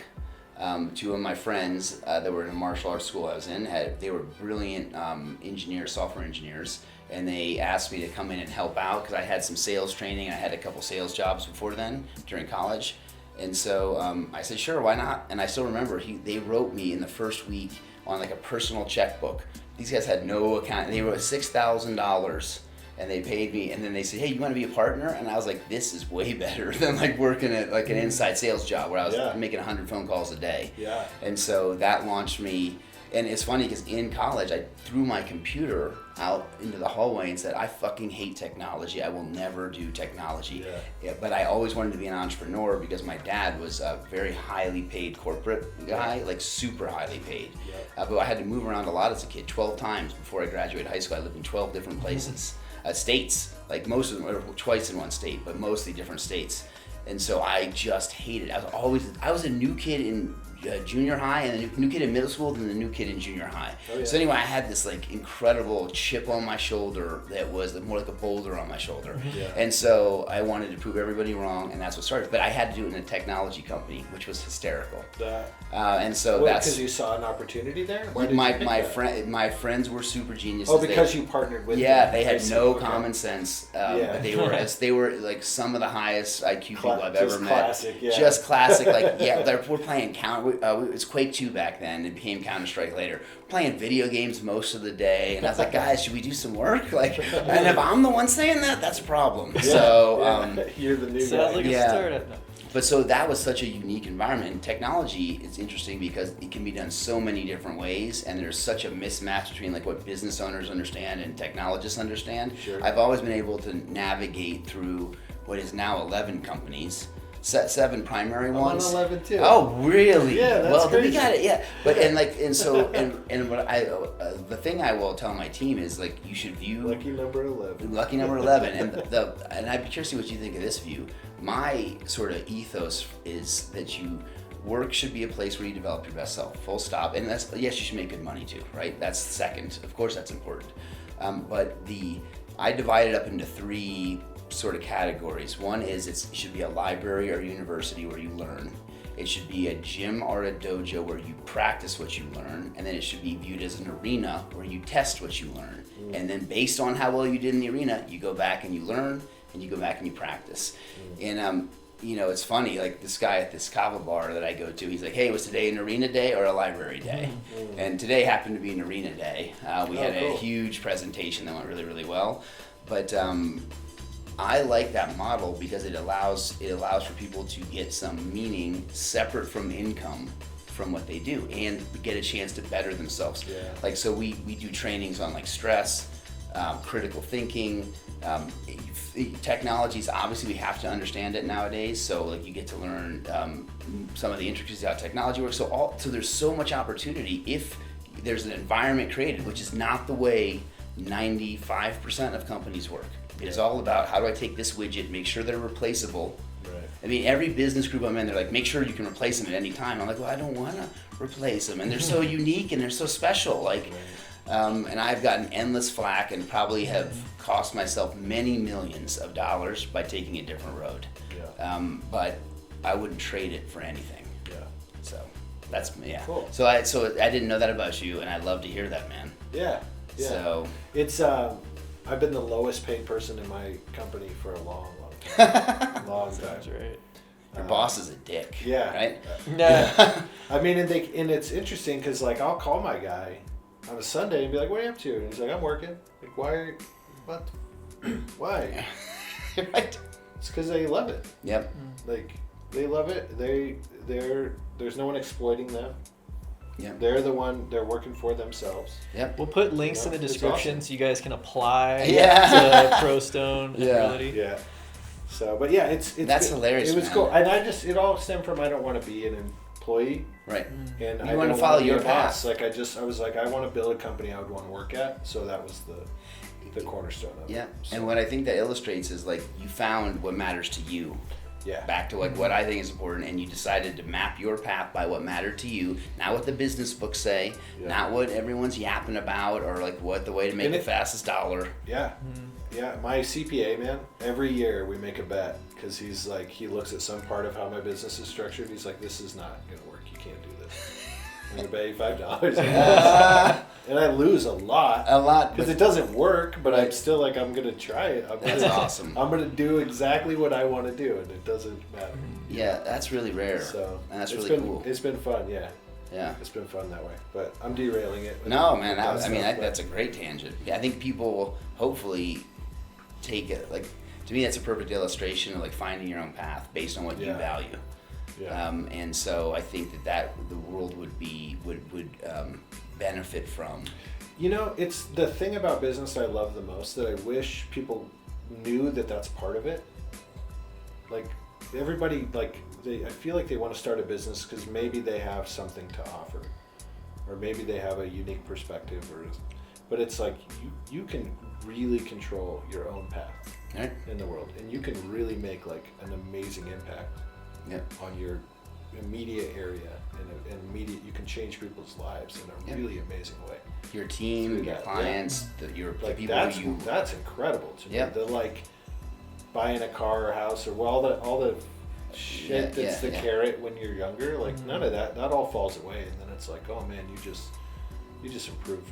two of my friends that were in a martial arts school I was in, they were brilliant engineers, software engineers. And they asked me to come in and help out because I had some sales training and I had a couple sales jobs before then during college. And so I said, sure, why not? And I still remember they wrote me in the first week on like a personal checkbook. These guys had no account. They wrote $6,000 and they paid me. And then they said, hey, you want to be a partner? And I was like, this is way better than like working at like an inside sales job where I was making 100 phone calls a day. Yeah. And so that launched me. And it's funny because in college, I threw my computer out into the hallway and said, I fucking hate technology. I will never do technology. Yeah, but I always wanted to be an entrepreneur because my dad was a very highly paid corporate guy, like super highly paid. But I had to move around a lot as a kid, 12 times before I graduated high school. I lived in 12 different places, states, like most of them, or twice in one state, but mostly different states. And so I just hated it. I was a new kid in junior high, and the new kid in middle school, then the new kid in junior high. So anyway, I had this like incredible chip on my shoulder that was more like a boulder on my shoulder. And so I wanted to prove everybody wrong, and that's what started. But I had to do it in a technology company, which was hysterical. And so that's because you saw an opportunity there. My friends were super geniuses. Oh, because you partnered with them. They had no common sense. But they were like some of the highest IQ people I've ever met. Classic, Just classic. Like we're playing it's Quake 2 back then. It became Counter-Strike later. Playing video games most of the day, and I was like, guys, should we do some work? Like, and if I'm the one saying that, that's a problem. So you're the new sounds guy. like a startup. But so that was such a unique environment. And technology is interesting because it can be done so many different ways, and there's such a mismatch between like what business owners understand and technologists understand. I've always been able to navigate through what is now 11 companies. 7 primary ones. I'm on 11 too. Oh, really? Yeah, that's crazy. We got it. Yeah, but and what the thing I will tell my team is like you should view lucky number 11. Lucky number 11, and I'd be curious to see what you think of this view. My sort of ethos is that work should be a place where you develop your best self. Full stop. And yes, you should make good money too, right? That's second. Of course, that's important. But I divide it up into 3 sort of categories. One is it should be a library or university where you learn. It should be a gym or a dojo where you practice what you learn, and then it should be viewed as an arena where you test what you learn. And then based on how well you did in the arena, you go back and you learn, and you go back and you practice. And it's funny, like this guy at this kava bar that I go to, he's like, hey, was today an arena day or a library day? And today happened to be an arena day. We had a huge presentation that went really, really well. But I like that model because it allows for people to get some meaning separate from income from what they do and get a chance to better themselves. Like, so we do trainings on like stress, critical thinking, technologies. Obviously we have to understand it nowadays, so like you get to learn some of the intricacies of how technology works. So there's so much opportunity if there's an environment created, which is not the way 95% of companies work. It's all about how do I take this widget, make sure they're replaceable. I mean, every business group I'm in, they're like, make sure you can replace them at any time. I'm like, well, I don't want to replace them, and they're so unique and they're so special. Like, and I've gotten endless flack and probably have cost myself many millions of dollars by taking a different road. But I wouldn't trade it for anything. So that's cool. So I didn't know that about you, and I'd love to hear that, man. So it's I've been the lowest paid person in my company for a long time. That's right. Your boss is a dick. Right? I mean, and it's interesting because like I'll call my guy on a Sunday and be like, what are you up to? And he's like, I'm working. Like, why? What? Why? Right. It's because they love it. Yep. Like, they love it. There's no one exploiting them. Yep. They're working for themselves. Yep. We'll put links in the It's description awesome. so you guys can apply Yeah. to ProStone ability. Yeah. So, but yeah, it's That's good. hilarious, It was man. cool, and it all stemmed from I don't want to be an employee, Right. and You I wanna don't follow wanna be your a boss. path. Like I was like, I want to build a company I would want to work at. So that was the cornerstone of Yeah. it. So, And what I think that illustrates is like you found what matters to you. yeah. Back to like what I think is important, and you decided to map your path by what mattered to you, not what the business books say, Yeah. not what everyone's yapping about, or like what the way to make And the it- fastest dollar. Yeah. Yeah, my CPA, man, every year we make a bet because he's like, he looks at some part of how my business is structured. He's like, this is not going to work. You can't do this. I'm going to bet you $5. And I lose a lot. A lot, Because but- it doesn't work, but I'm still like, I'm going to try it. That's awesome. I'm going to do exactly what I want to do, and it doesn't matter. Yeah, that's really rare. So and that's it's really been, cool. It's been fun, yeah. Yeah. It's been fun that way. But I'm derailing it. No, man. Dumb I mean, stuff, but- that's a great tangent. Yeah, I think people will hopefully take it. Like, to me, that's a perfect illustration of like finding your own path based on what you Yeah. value. Yeah. And so I think that the world would benefit from. You know, it's the thing about business I love the most that I wish people knew that that's part of it. Like everybody, I feel like they want to start a business because maybe they have something to offer, or maybe they have a unique perspective, but it's like you can really control your own path Right? in the world, and you can really make like an amazing impact Yep. on your immediate area, and you can change people's lives in a Yep. really amazing way. Your team, Through your that, clients, the Like people that's who you. that's incredible to me. Yep. The like buying a car or house or all the shit Yeah, that's the yeah. carrot when you're younger. Like none of that all falls away, and then it's like, oh man, you just improved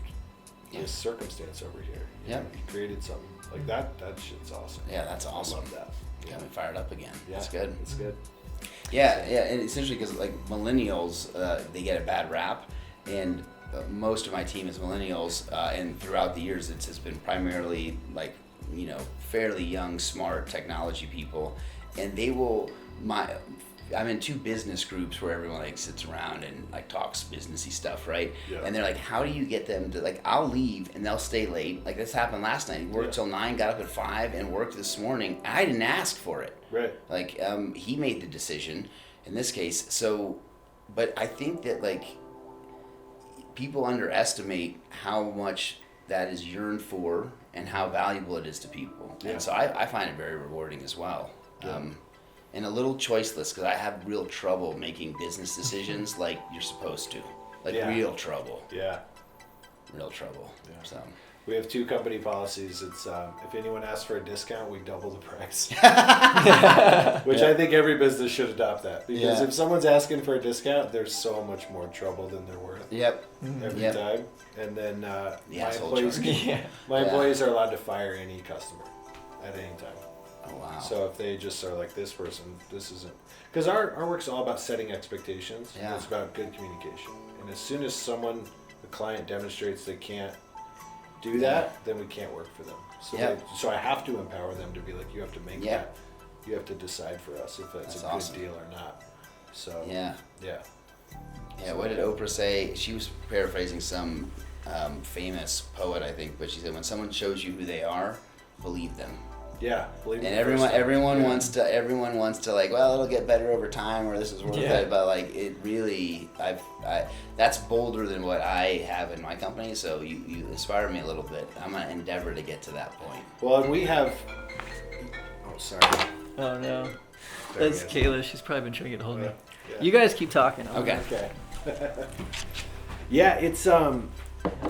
Yeah. this circumstance over here. Yep. You created something like that. That shit's awesome. Yeah, that's I awesome. love that. Got me fired up again. Yeah, That's good. It's good. Yeah, yeah, and it's interesting because like millennials, they get a bad rap, and most of my team is millennials, and throughout the years, it's been primarily like fairly young, smart technology people, and they will I'm in two business groups where everyone like sits around and like talks businessy stuff, right? Yeah. And they're like, how do you get them to like? I'll leave and they'll stay late. Like this happened last night. He worked till 9, got up at 5, and worked this morning. I didn't ask for it. Right. Like he made the decision in this case. So, but I think that like people underestimate how much that is yearned for and how valuable it is to people. Yeah. And so I find it very rewarding as well. Yeah. And a little choiceless because I have real trouble making business decisions like you're supposed to. Like Yeah. real trouble. Yeah. Real trouble. Yeah. So. We have 2 company policies. It's if anyone asks for a discount, we double the price. Which I think every business should adopt that, because Yeah. if someone's asking for a discount, there's so much more trouble than they're worth Yep. every Yep. time. And then The my asshole employees, charge. Yeah. my Yeah. employees are allowed to fire any customer at any time. Oh wow. So if they just are like, this person, this isn't, because our work's all about setting expectations. Yeah. It's about good communication. And as soon as a client demonstrates they can't do that, then we can't work for them. So Yeah. so I have to empower them to be like, you have to make Yeah. that. You have to decide for us if it's That's a awesome. good deal or not. So Yeah. yeah. Yeah, what did Oprah say? She was paraphrasing some famous poet, I think, but she said, "When someone shows you who they are, believe them." Yeah. Believe me And the first time. everyone Yeah. wants to like, well, it'll get better over time, or this is worth Yeah. it. But like, it really, that's bolder than what I have in my company. So you inspire me a little bit. I'm gonna endeavor to get to that point. Well, and we have. Oh, sorry. Oh no. There That's he is. Kayla. She's probably been trying to get a hold of me. Yeah. You guys keep talking. Okay. Okay. Yeah, it's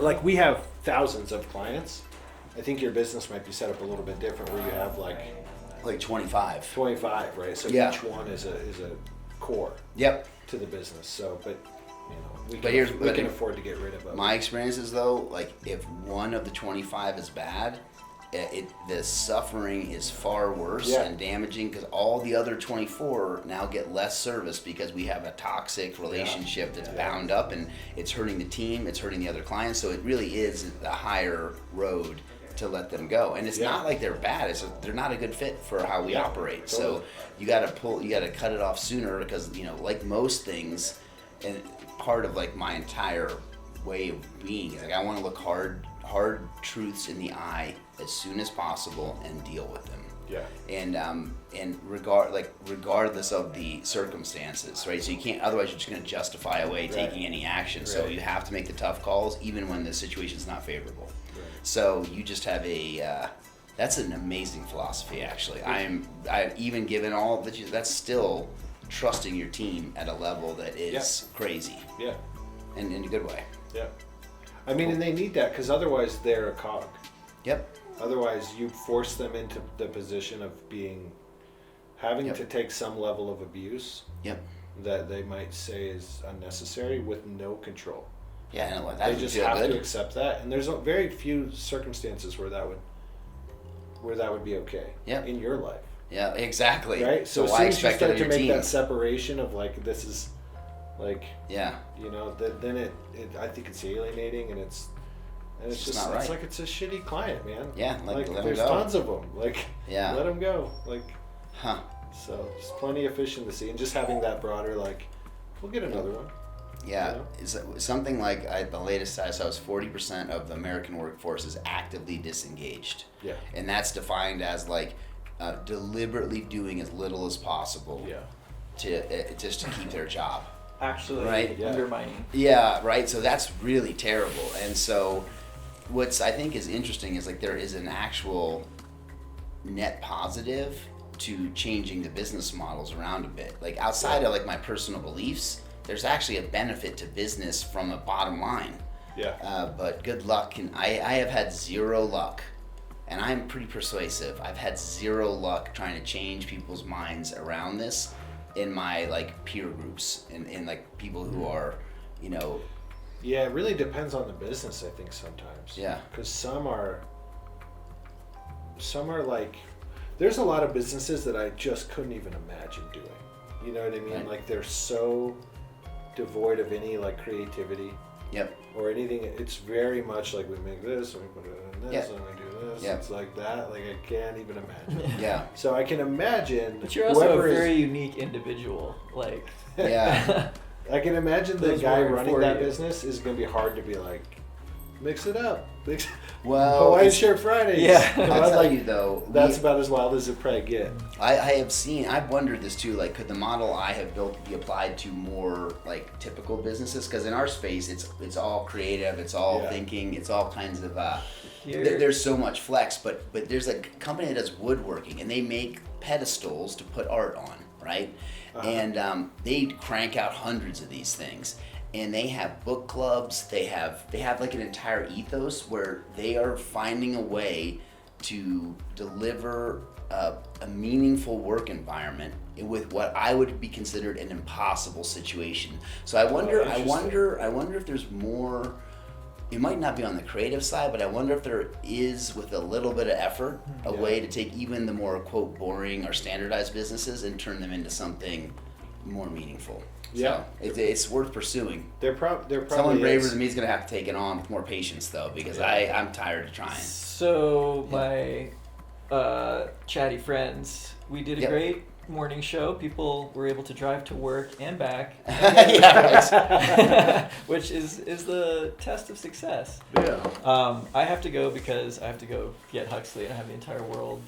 like we have thousands of clients. I think your business might be set up a little bit different, where you have like Like 25. 25, right? So Yeah. each one is a core Yep. to the business. So, but we But can, here's- afford to get rid of them. My experience is though, like if one of the 25 is bad, the suffering is far worse Yeah. and damaging because all the other 24 now get less service because we have a toxic relationship that's bound up, and it's hurting the team, it's hurting the other clients. So it really is the higher road to let them go. And it's not like they're bad, it's they're not a good fit for how we operate. Totally. So you got to cut it off sooner because, you know, like most things, and part of like my entire way of being is like I want to look hard truths in the eye as soon as possible and deal with them. Yeah. And regardless of the circumstances, right? So you can't, otherwise you're just going to justify away taking any action. So you have to make the tough calls even when the situation's not favorable. Right. So you just have that's an amazing philosophy, actually. I've even given all that that's still trusting your team at a level that is crazy. Yeah. And in a good way. Yeah. I mean, and they need that because otherwise they're a cog. Yep. Otherwise, you force them into the position of having to take some level of abuse. Yep. That they might say is unnecessary with no control. Yeah, no, they just have to accept that, and there's very few circumstances where that would be okay. Yeah. In your life. Yeah, exactly. Right. So as why soon as you expect it start on to your make team? that separation of like this is, like you know, then it I think it's alienating, and it's just not right. It's like it's a shitty client, man. Yeah, like let there's them go. tons of them. Like let them go. Like So just plenty of efficiency, and just having that broader like, we'll get another one. Yeah, You know? it's something like the latest I saw was 40% of the American workforce is actively disengaged. Yeah, and that's defined as like deliberately doing as little as possible. Yeah, to just to keep their job. Actually, undermining. Yeah, right. So that's really terrible. And so, what's I think is interesting is like there is an actual net positive to changing the business models around a bit. Like outside of like my personal beliefs, there's actually a benefit to business from a bottom line. Yeah. But good luck, and I have had zero luck, and I'm pretty persuasive. I've had zero luck trying to change people's minds around this in my like peer groups and like people who are, you know. Yeah, it really depends on the business, I think sometimes. Yeah. Because some are like, there's a lot of businesses that I just couldn't even imagine doing. You know what I mean? Right. Like they're so devoid of any like creativity. Yep. Or anything. It's very much like we make this and we put it in this and we do this. Yep. It's like that. Like I can't even imagine. Yeah. So I can imagine. But you're also a very unique individual. Like. Yeah. I can imagine the guy running that business is going to be hard to be like, mix it up. Well, Hawaiian Shirt Fridays. Yeah. I'll tell you though. That's about as wild as it probably get. I've wondered this too, like could the model I have built be applied to more like typical businesses? Because in our space, it's all creative, it's all thinking, it's all kinds of, there's so much flex, but there's a company that does woodworking and they make pedestals to put art on, right? Uh-huh. And they crank out hundreds of these things. And they have book clubs. They have like an entire ethos where they are finding a way to deliver a meaningful work environment with what I would be considered an impossible situation. So I wonder if there's more. It might not be on the creative side, but I wonder if there is, with a little bit of effort, a way to take even the more quote boring or standardized businesses and turn them into something more meaningful. Yeah, so it's worth pursuing. They're probably someone braver than me is going to have to take it on with more patience, though, because I'm tired of trying. So my chatty friends, we did a great morning show. People were able to drive to work and back, which is the test of success. Yeah. I have to go because I have to go get Huxley, and I have the entire world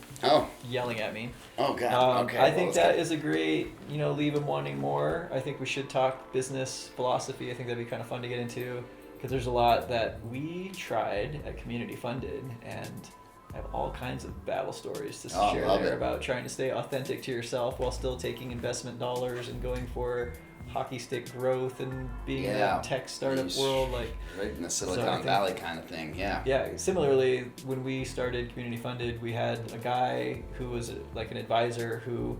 yelling at me. Oh God. Okay. I think that is a great, leave them wanting more. I think we should talk business philosophy. I think that'd be kind of fun to get into because there's a lot that we tried at Community Funded, and I have all kinds of battle stories to share there about trying to stay authentic to yourself while still taking investment dollars and going for hockey stick growth and being in a tech startup world, like right in the Silicon Valley kind of thing. Yeah. Similarly, when we started Community Funded, we had a guy who was like an advisor who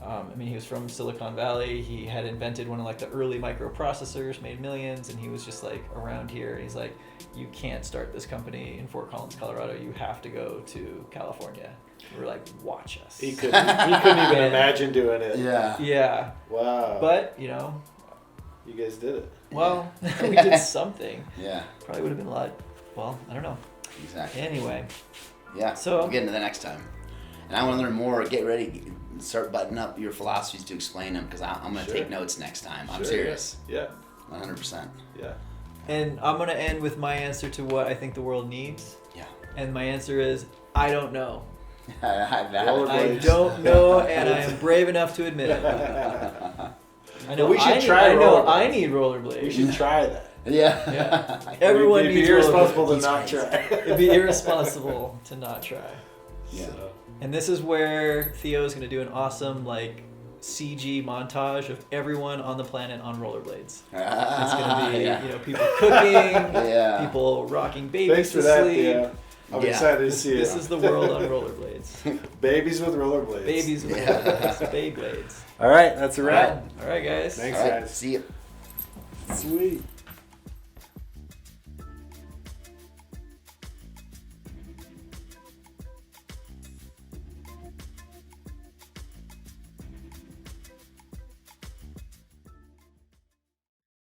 I mean, he was from Silicon Valley. He had invented one of like the early microprocessors, made millions, and he was just like around here. He's like, you can't start this company in Fort Collins, Colorado. You have to go to California. We're like, watch us. He couldn't even imagine doing it. Yeah. Yeah. Wow. But, you know, you guys did it. well, we did something. Yeah. Probably would have been a lot. Well, I don't know. Exactly. Anyway. Yeah. So- we'll get into that next time. And I want to learn more. Get ready. Start buttoning up your philosophies to explain them, because I'm going to take notes next time. I'm serious. Yeah. 100%. Yeah. And I'm going to end with my answer to what I think the world needs. Yeah. And my answer is, I don't know. I Rollerblades. don't know, and I am brave enough to admit it. I know. But we should I try know rollerblades. I need rollerblades. We should try that. Yeah. Yeah. Everyone It'd be needs irresponsible to rollerblades. not try. It'd be irresponsible to not try. Yeah. So, And this is where Theo is going to do an awesome like CG montage of everyone on the planet on rollerblades. It's going to be you know, people cooking, Yeah. people rocking babies thanks for to that, sleep. Theo. I'm Yeah. excited to see This it. is the world on rollerblades. Babies with rollerblades. Babies with rollerblades. Beyblades. All right, that's a wrap. All right, guys. Thanks, All right. guys. See you. Sweet.